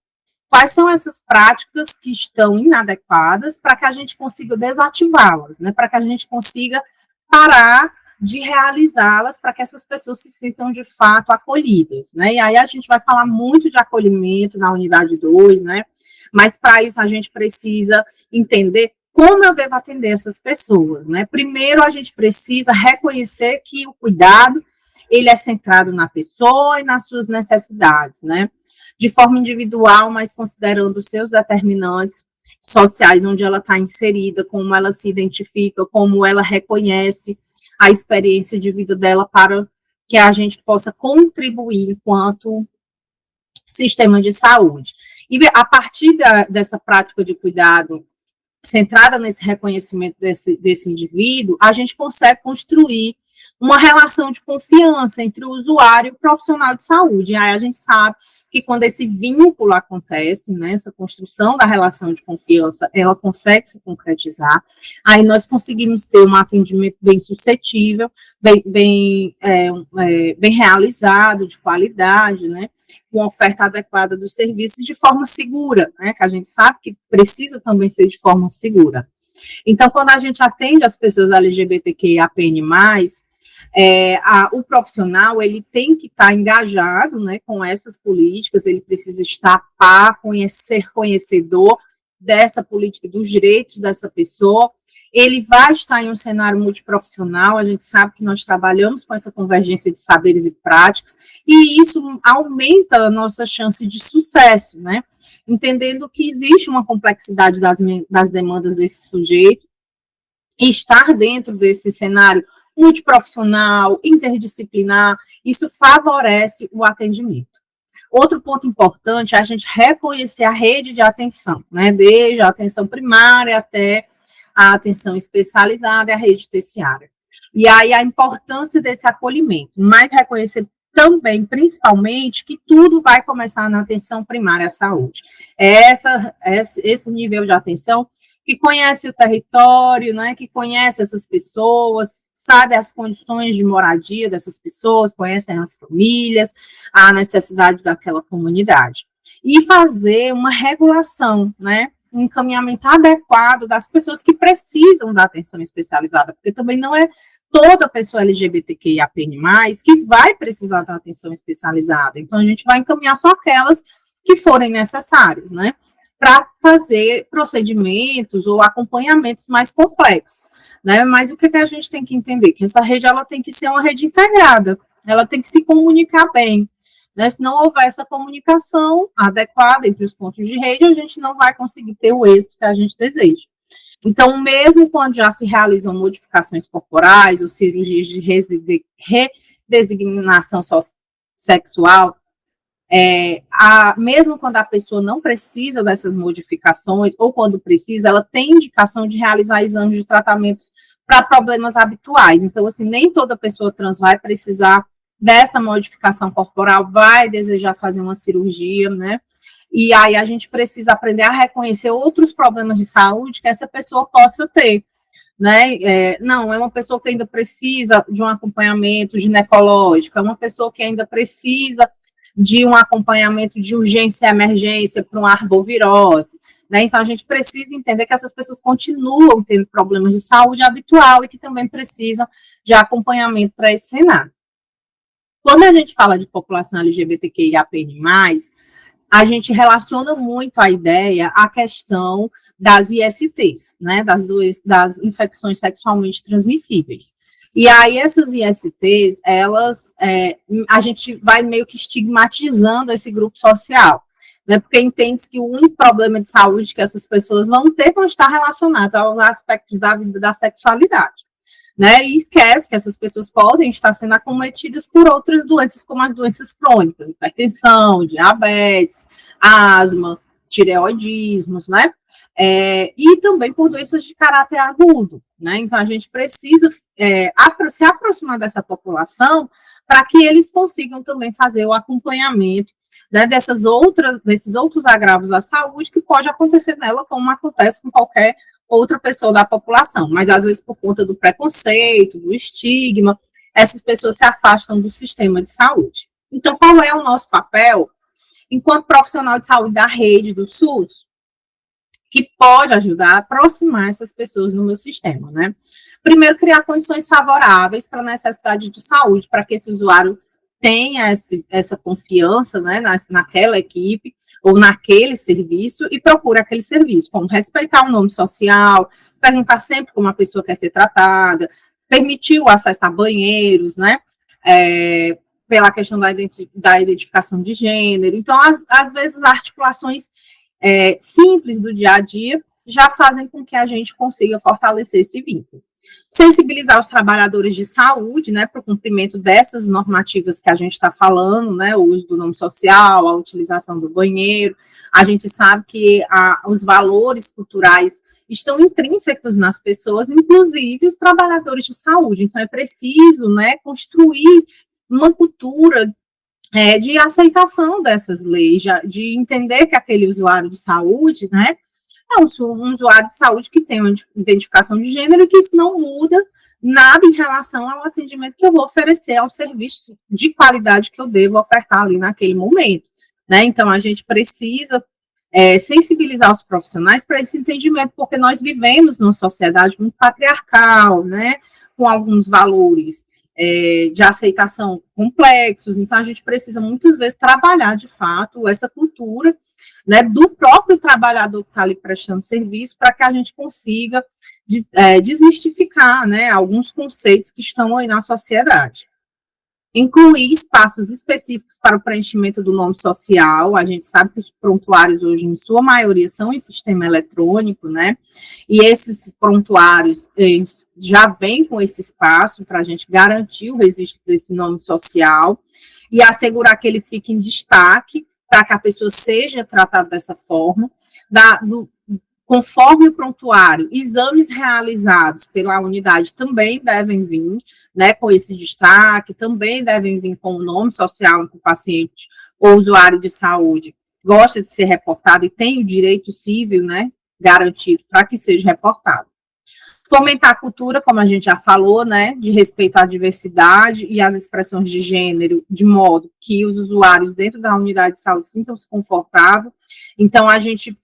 quais são essas práticas que estão inadequadas para que a gente consiga desativá-las, né? Para que a gente consiga parar de realizá-las, para que essas pessoas se sintam de fato acolhidas, né? E aí a gente vai falar muito de acolhimento na unidade 2, né? Mas para isso a gente precisa entender como eu devo atender essas pessoas, né? Primeiro, a gente precisa reconhecer que o cuidado ele é centrado na pessoa e nas suas necessidades, né? De forma individual, mas considerando os seus determinantes sociais, onde ela está inserida, como ela se identifica, como ela reconhece a experiência de vida dela para que a gente possa contribuir enquanto sistema de saúde. E a partir dessa prática de cuidado centrada nesse reconhecimento desse indivíduo, a gente consegue construir uma relação de confiança entre o usuário e o profissional de saúde. E aí a gente sabe que quando esse vínculo acontece, né, essa construção da relação de confiança, ela consegue se concretizar, aí nós conseguimos ter um atendimento bem suscetível, bem realizado, de qualidade, né, com oferta adequada dos serviços de forma segura, né, que a gente sabe que precisa também ser de forma segura. Então, quando a gente atende as pessoas LGBTQIAPN+, o profissional, ele tem que estar engajado, né, com essas políticas, ele precisa estar ser conhecedor dessa política, dos direitos dessa pessoa, ele vai estar em um cenário multiprofissional, a gente sabe que nós trabalhamos com essa convergência de saberes e práticas, e isso aumenta a nossa chance de sucesso, né, entendendo que existe uma complexidade das demandas desse sujeito, e estar dentro desse cenário multiprofissional, interdisciplinar, isso favorece o atendimento. Outro ponto importante é a gente reconhecer a rede de atenção, né, desde a atenção primária até a atenção especializada e a rede terciária. E aí a importância desse acolhimento, mas reconhecer também, principalmente, que tudo vai começar na atenção primária à saúde. Esse nível de atenção que conhece o território, né, que conhece essas pessoas, sabe as condições de moradia dessas pessoas, conhecem as famílias, a necessidade daquela comunidade. E fazer uma regulação, né, um encaminhamento adequado das pessoas que precisam da atenção especializada, porque também não é toda pessoa LGBTQIAPN+, que vai precisar da atenção especializada. Então, a gente vai encaminhar só aquelas que forem necessárias, né, para fazer procedimentos ou acompanhamentos mais complexos, né? Mas o que a gente tem que entender? Que essa rede ela tem que ser uma rede integrada, ela tem que se comunicar bem, né? Se não houver essa comunicação adequada entre os pontos de rede, a gente não vai conseguir ter o êxito que a gente deseja. Então, mesmo quando já se realizam modificações corporais ou cirurgias de redesignação sexual, mesmo quando a pessoa não precisa dessas modificações, ou quando precisa, ela tem indicação de realizar exames de tratamentos para problemas habituais. Então, assim, nem toda pessoa trans vai precisar dessa modificação corporal, vai desejar fazer uma cirurgia, né? E aí a gente precisa aprender a reconhecer outros problemas de saúde que essa pessoa possa ter, né? Não, é uma pessoa que ainda precisa de um acompanhamento ginecológico, é uma pessoa que ainda precisa de um acompanhamento de urgência e emergência para uma arbovirose, né? Então, a gente precisa entender que essas pessoas continuam tendo problemas de saúde habitual e que também precisam de acompanhamento para esse cenário. Quando a gente fala de população LGBTQIAPN+, a gente relaciona muito a ideia à questão das ISTs, né, das infecções sexualmente transmissíveis. E aí, essas ISTs, a gente vai meio que estigmatizando esse grupo social, né, porque entende que o único problema de saúde que essas pessoas vão estar relacionados aos aspectos da vida da sexualidade, né, e esquece que essas pessoas podem estar sendo acometidas por outras doenças, como as doenças crônicas, hipertensão, diabetes, asma, tireoidismos, né, e também por doenças de caráter agudo, né, então a gente precisa se aproximar dessa população para que eles consigam também fazer o acompanhamento, né, desses outros agravos à saúde que pode acontecer nela, como acontece com qualquer outra pessoa da população, mas às vezes por conta do preconceito, do estigma, essas pessoas se afastam do sistema de saúde. Então, qual é o nosso papel enquanto profissional de saúde da rede do SUS, que pode ajudar a aproximar essas pessoas no meu sistema, né? Primeiro, criar condições favoráveis para a necessidade de saúde, para que esse usuário tenha essa confiança, né, naquela equipe ou naquele serviço e procure aquele serviço, como respeitar o nome social, perguntar sempre como a pessoa quer ser tratada, permitir o acesso a banheiros, né, pela questão da identificação de gênero. Então, às vezes, as articulações simples do dia a dia já fazem com que a gente consiga fortalecer esse vínculo. Sensibilizar os trabalhadores de saúde, né, para o cumprimento dessas normativas que a gente está falando, né, o uso do nome social, a utilização do banheiro. A gente sabe que os valores culturais estão intrínsecos nas pessoas, inclusive os trabalhadores de saúde. Então, é preciso, né, construir uma cultura de aceitação dessas leis, de entender que aquele usuário de saúde, né, é um usuário de saúde que tem uma identificação de gênero e que isso não muda nada em relação ao atendimento que eu vou oferecer, ao serviço de qualidade que eu devo ofertar ali naquele momento, né? Então, a gente precisa sensibilizar os profissionais para esse entendimento, porque nós vivemos numa sociedade muito patriarcal, né, com alguns valores de aceitação complexos, então a gente precisa muitas vezes trabalhar de fato essa cultura, né, do próprio trabalhador que está ali prestando serviço, para que a gente consiga desmistificar, né, alguns conceitos que estão aí na sociedade. Incluir espaços específicos para o preenchimento do nome social. A gente sabe que os prontuários hoje, em sua maioria, são em sistema eletrônico, né? E esses prontuários já vêm com esse espaço para a gente garantir o registro desse nome social e assegurar que ele fique em destaque para que a pessoa seja tratada dessa forma. Conforme o prontuário, exames realizados pela unidade também devem vir, né, com esse destaque, também devem vir com o nome social que o paciente ou usuário de saúde gosta de ser reportado e tem o direito civil, né, garantido para que seja reportado. Fomentar a cultura, como a gente já falou, né, de respeito à diversidade e às expressões de gênero, de modo que os usuários dentro da unidade de saúde sintam-se confortáveis. Então, a gente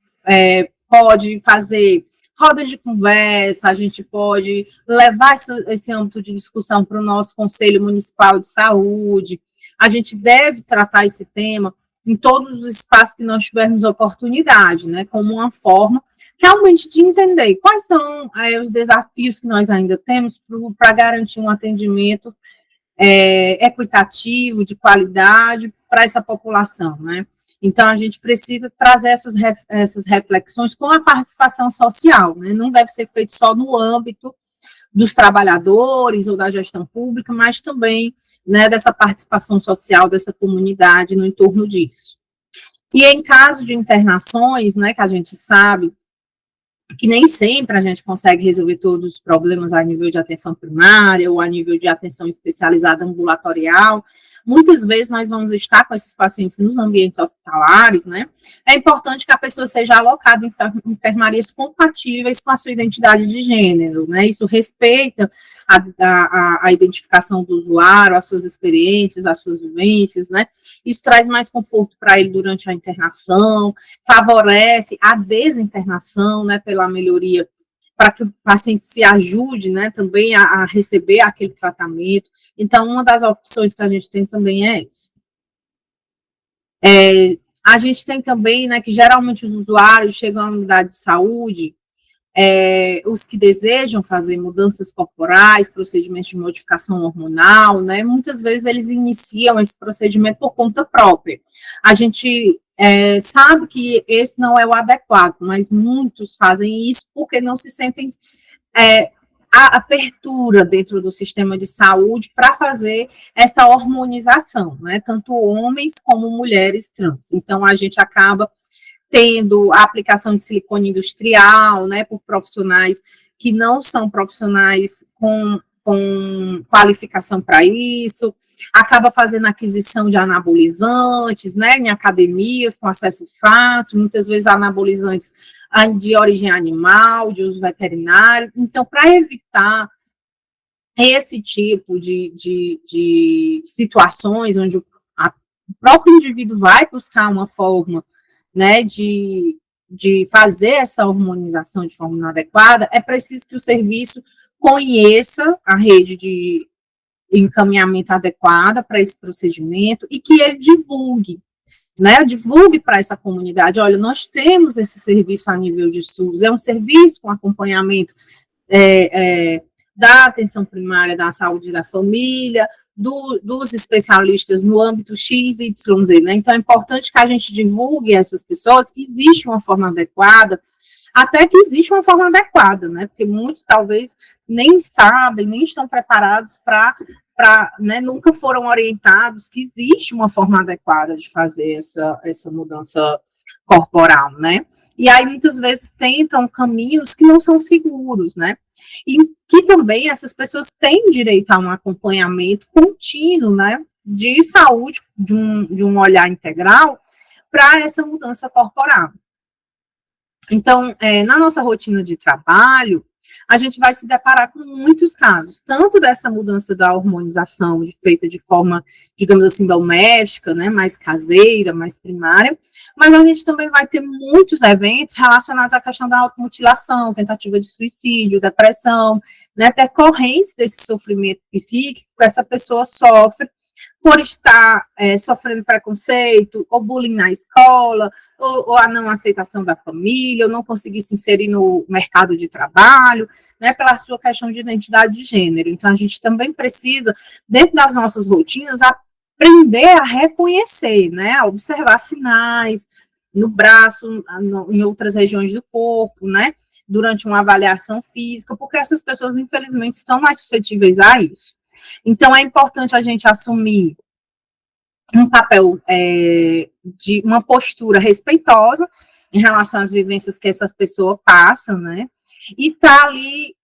pode fazer rodas de conversa, a gente pode levar esse âmbito de discussão para o nosso Conselho Municipal de Saúde, a gente deve tratar esse tema em todos os espaços que nós tivermos oportunidade, né, como uma forma realmente de entender quais são os desafios que nós ainda temos para garantir um atendimento equitativo, de qualidade para essa população, né? Então, a gente precisa trazer essas reflexões com a participação social, né? Não deve ser feito só no âmbito dos trabalhadores ou da gestão pública, mas também, né, dessa participação social dessa comunidade no entorno disso. E em caso de internações, né, que a gente sabe que nem sempre a gente consegue resolver todos os problemas a nível de atenção primária ou a nível de atenção especializada ambulatorial. Muitas vezes nós vamos estar com esses pacientes nos ambientes hospitalares, né? É importante que a pessoa seja alocada em enfermarias compatíveis com a sua identidade de gênero, né? Isso respeita a identificação do usuário, as suas experiências, as suas vivências, né? Isso traz mais conforto para ele durante a internação, favorece a desinternação, né? Pela melhoria, para que o paciente se ajude, né, também a receber aquele tratamento. Então, uma das opções que a gente tem também é essa. A gente tem também, né, que geralmente os usuários chegam à unidade de saúde, os que desejam fazer mudanças corporais, procedimentos de modificação hormonal, né, muitas vezes eles iniciam esse procedimento por conta própria. A gente sabe que esse não é o adequado, mas muitos fazem isso porque não se sentem a abertura dentro do sistema de saúde para fazer essa hormonização, né, tanto homens como mulheres trans. Então, a gente acaba tendo a aplicação de silicone industrial, né, por profissionais que não são profissionais com qualificação para isso, acaba fazendo aquisição de anabolizantes, né, em academias, com acesso fácil, muitas vezes anabolizantes de origem animal, de uso veterinário. Então, para evitar esse tipo de situações onde o próprio indivíduo vai buscar uma forma, né, de fazer essa hormonização de forma inadequada, é preciso que o serviço conheça a rede de encaminhamento adequada para esse procedimento e que ele divulgue, né, divulgue para essa comunidade, olha, nós temos esse serviço a nível de SUS, é um serviço com acompanhamento da atenção primária, da saúde da família, dos especialistas no âmbito X e YZ, né, então é importante que a gente divulgue a essas pessoas que existe uma forma adequada, até que existe uma forma adequada, né, porque muitos talvez nem sabem, nem estão preparados para, né, nunca foram orientados que existe uma forma adequada de fazer essa mudança corporal, né, e aí muitas vezes tentam caminhos que não são seguros, né, e que também essas pessoas têm direito a um acompanhamento contínuo, né, de saúde, de um olhar integral para essa mudança corporal. Então, na nossa rotina de trabalho, a gente vai se deparar com muitos casos, tanto dessa mudança da hormonização feita de forma, digamos assim, doméstica, né, mais caseira, mais primária, mas a gente também vai ter muitos eventos relacionados à questão da automutilação, tentativa de suicídio, depressão, né, decorrentes desse sofrimento psíquico que essa pessoa sofre por estar sofrendo preconceito, ou bullying na escola, ou a não aceitação da família, ou não conseguir se inserir no mercado de trabalho, né, pela sua questão de identidade de gênero. Então, a gente também precisa, dentro das nossas rotinas, aprender a reconhecer, né, a observar sinais no braço, em outras regiões do corpo, né, durante uma avaliação física, porque essas pessoas, infelizmente, estão mais suscetíveis a isso. Então, é importante a gente assumir um papel de uma postura respeitosa em relação às vivências que essas pessoas passam, né? E tá ali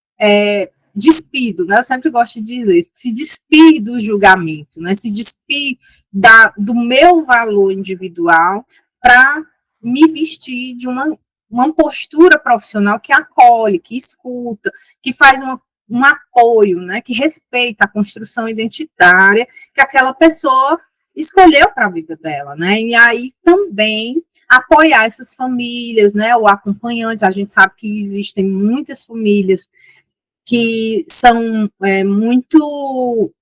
despido, né? Eu sempre gosto de dizer, se despir do julgamento, né? Se despir do meu valor individual para me vestir de uma postura profissional que acolhe, que escuta, que faz um apoio, né, que respeita a construção identitária que aquela pessoa escolheu para a vida dela, né, e aí também apoiar essas famílias, né, ou acompanhantes. A gente sabe que existem muitas famílias que são muito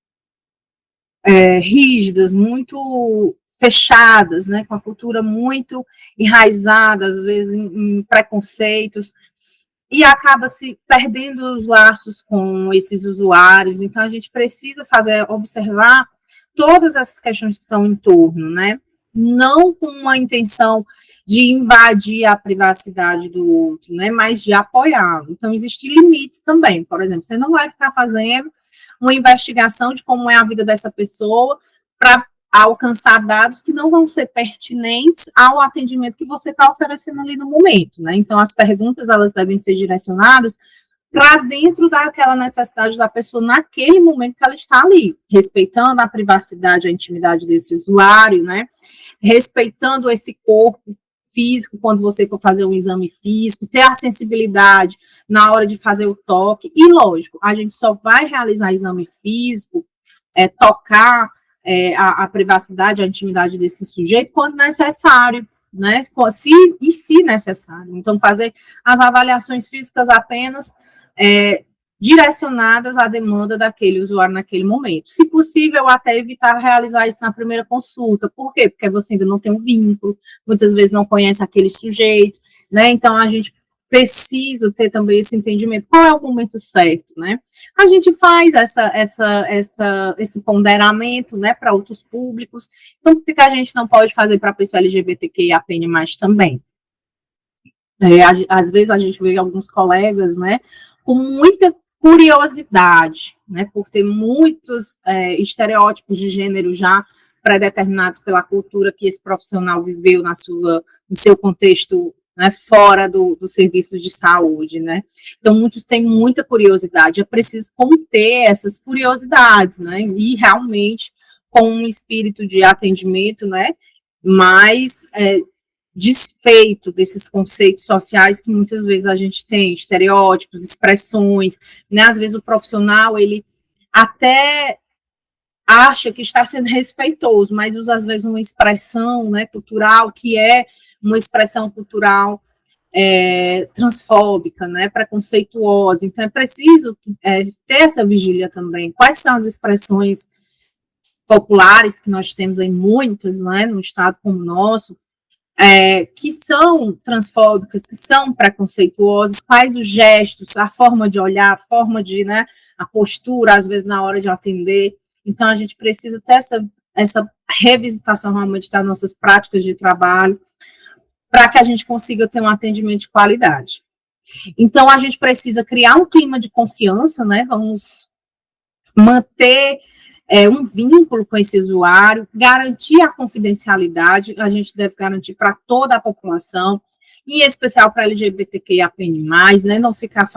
rígidas, muito fechadas, né, com a cultura muito enraizada, às vezes em preconceitos, e acaba se perdendo os laços com esses usuários. Então, a gente precisa observar todas essas questões que estão em torno, né, não com uma intenção de invadir a privacidade do outro, né, mas de apoiá-lo. Então, existem limites também. Por exemplo, você não vai ficar fazendo uma investigação de como é a vida dessa pessoa para alcançar dados que não vão ser pertinentes ao atendimento que você está oferecendo ali no momento, né? Então, as perguntas, elas devem ser direcionadas para dentro daquela necessidade da pessoa naquele momento que ela está ali, respeitando a privacidade, a intimidade desse usuário, né? Respeitando esse corpo físico quando você for fazer um exame físico, ter a sensibilidade na hora de fazer o toque, e lógico, a gente só vai realizar exame físico, tocar a privacidade, a intimidade desse sujeito quando necessário, né? Se necessário. Então, fazer as avaliações físicas apenas direcionadas à demanda daquele usuário naquele momento. Se possível, até evitar realizar isso na primeira consulta. Por quê? Porque você ainda não tem um vínculo, muitas vezes não conhece aquele sujeito, né? Então, a gente precisa ter também esse entendimento. Qual é o momento certo, né? A gente faz esse ponderamento, né, para outros públicos. Então, por que a gente não pode fazer para a pessoa LGBTQIAPN+, também? Às vezes a gente vê alguns colegas, né, com muita curiosidade, né, por ter muitos estereótipos de gênero já pré-determinados pela cultura que esse profissional viveu no seu contexto, né, fora do serviço de saúde, né. Então, muitos têm muita curiosidade, é preciso conter essas curiosidades, né, e realmente com um espírito de atendimento, né, mais desfeito desses conceitos sociais que muitas vezes a gente tem, estereótipos, expressões, né, às vezes o profissional, ele até acha que está sendo respeitoso, mas usa às vezes uma expressão, né, cultural, que é uma expressão cultural transfóbica, né, preconceituosa. Então, é preciso ter essa vigília também. Quais são as expressões populares, que nós temos aí muitas, né, num estado como o nosso, que são transfóbicas, que são preconceituosas, quais os gestos, a forma de olhar, a forma de, né, a postura, às vezes, na hora de atender. Então, a gente precisa ter essa revisitação realmente das nossas práticas de trabalho, para que a gente consiga ter um atendimento de qualidade. Então, a gente precisa criar um clima de confiança, né? Vamos manter um vínculo com esse usuário, garantir a confidencialidade, a gente deve garantir para toda a população, em especial para LGBTQIAPN+, né? Não ficar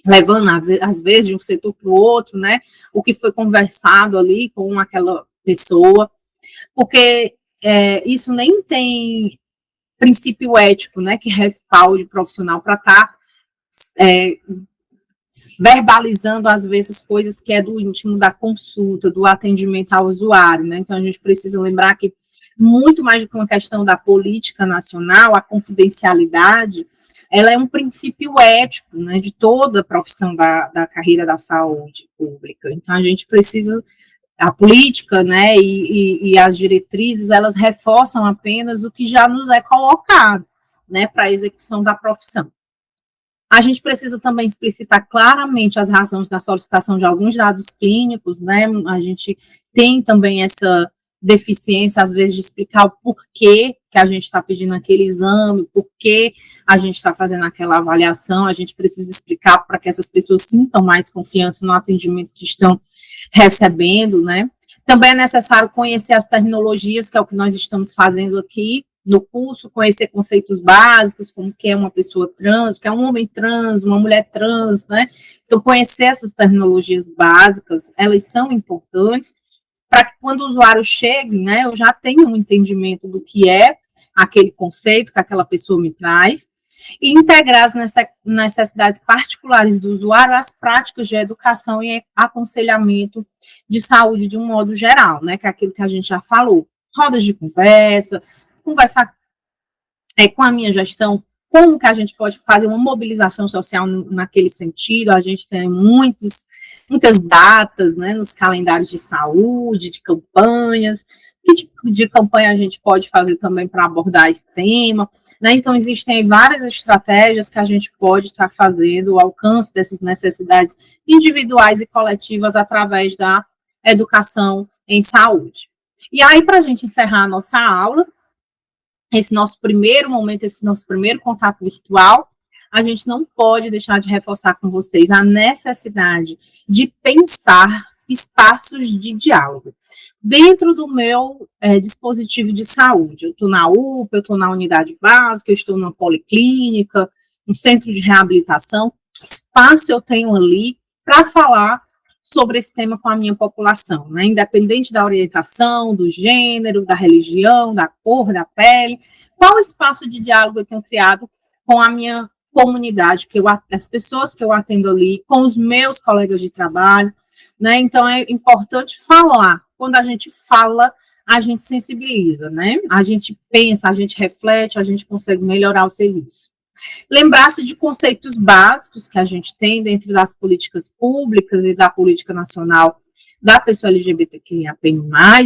levando, às vezes, de um setor para o outro, né? O que foi conversado ali com aquela pessoa, porque isso nem tem princípio ético, né, que respalde o profissional para estar verbalizando, às vezes, coisas que é do íntimo da consulta, do atendimento ao usuário, né? Então, a gente precisa lembrar que, muito mais do que uma questão da política nacional, a confidencialidade, ela é um princípio ético, né, de toda a profissão da carreira da saúde pública. Então, a gente precisa... A política, né, e as diretrizes, elas reforçam apenas o que já nos é colocado, né, para a execução da profissão. A gente precisa também explicitar claramente as razões da solicitação de alguns dados clínicos, né, a gente tem também essa deficiência, às vezes, de explicar o porquê que a gente está pedindo aquele exame, porquê a gente está fazendo aquela avaliação, a gente precisa explicar para que essas pessoas sintam mais confiança no atendimento que estão recebendo, né? Também é necessário conhecer as terminologias, que é o que nós estamos fazendo aqui no curso, conhecer conceitos básicos, como que é uma pessoa trans, o que é um homem trans, uma mulher trans, né? Então, conhecer essas terminologias básicas, elas são importantes, para que quando o usuário chegue, né, eu já tenha um entendimento do que é aquele conceito que aquela pessoa me traz, e integrar as necessidades particulares do usuário às práticas de educação e aconselhamento de saúde de um modo geral, né, que é aquilo que a gente já falou. Rodas de conversar com a minha gestão, como que a gente pode fazer uma mobilização social naquele sentido. A gente tem muitas datas, né, nos calendários de saúde, de campanhas. Que tipo de campanha a gente pode fazer também para abordar esse tema, né? Então, existem várias estratégias que a gente pode estar fazendo, o alcance dessas necessidades individuais e coletivas através da educação em saúde. E aí, para a gente encerrar a nossa aula, esse nosso primeiro momento, esse nosso primeiro contato virtual, a gente não pode deixar de reforçar com vocês a necessidade de pensar espaços de diálogo. Dentro do meu dispositivo de saúde, eu estou na UPA, eu estou na unidade básica, eu estou numa policlínica, um centro de reabilitação, que espaço eu tenho ali para falar sobre esse tema com a minha população, né? Independente da orientação, do gênero, da religião, da cor, da pele, qual espaço de diálogo eu tenho criado com a minha comunidade, as pessoas que eu atendo ali, com os meus colegas de trabalho, né? Então, é importante falar. Quando a gente fala, a gente sensibiliza, né? A gente pensa, a gente reflete, a gente consegue melhorar o serviço. Lembrar-se de conceitos básicos que a gente tem dentro das políticas públicas e da política nacional da pessoa LGBTQIA+,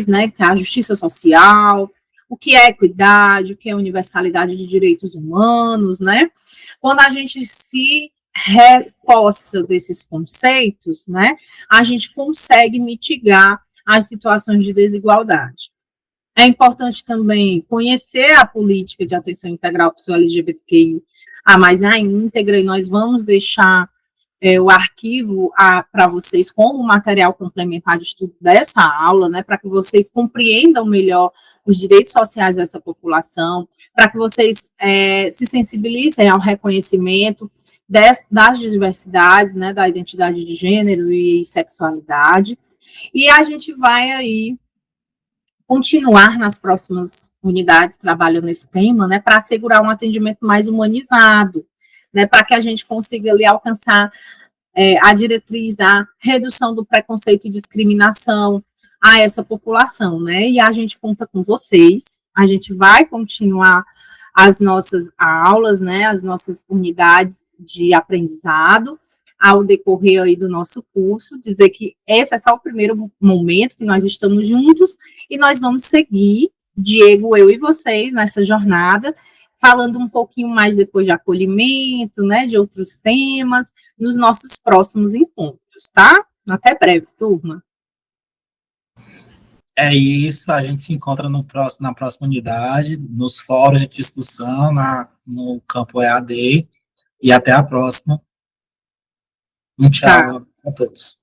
né, que é a justiça social, o que é equidade, o que é universalidade de direitos humanos, né? Quando a gente se reforça desses conceitos, né, a gente consegue mitigar as situações de desigualdade. É importante também conhecer a política de atenção integral para o pessoal LGBTQI mais na íntegra, e nós vamos deixar o arquivo para vocês como material complementar de estudo dessa aula, né, para que vocês compreendam melhor os direitos sociais dessa população, para que vocês se sensibilizem ao reconhecimento das diversidades, né, da identidade de gênero e sexualidade, e a gente vai aí continuar nas próximas unidades trabalhando nesse tema, né, para assegurar um atendimento mais humanizado, né, para que a gente consiga ali alcançar a diretriz da redução do preconceito e discriminação a essa população, né, e a gente conta com vocês, a gente vai continuar as nossas aulas, né, as nossas unidades de aprendizado, ao decorrer aí do nosso curso, dizer que esse é só o primeiro momento que nós estamos juntos, e nós vamos seguir, Diego, eu e vocês, nessa jornada, falando um pouquinho mais depois de acolhimento, né, de outros temas, nos nossos próximos encontros, tá? Até breve, turma. É isso, a gente se encontra na próxima unidade, nos fóruns de discussão, no campo EAD, e até a próxima. Um tchau a todos.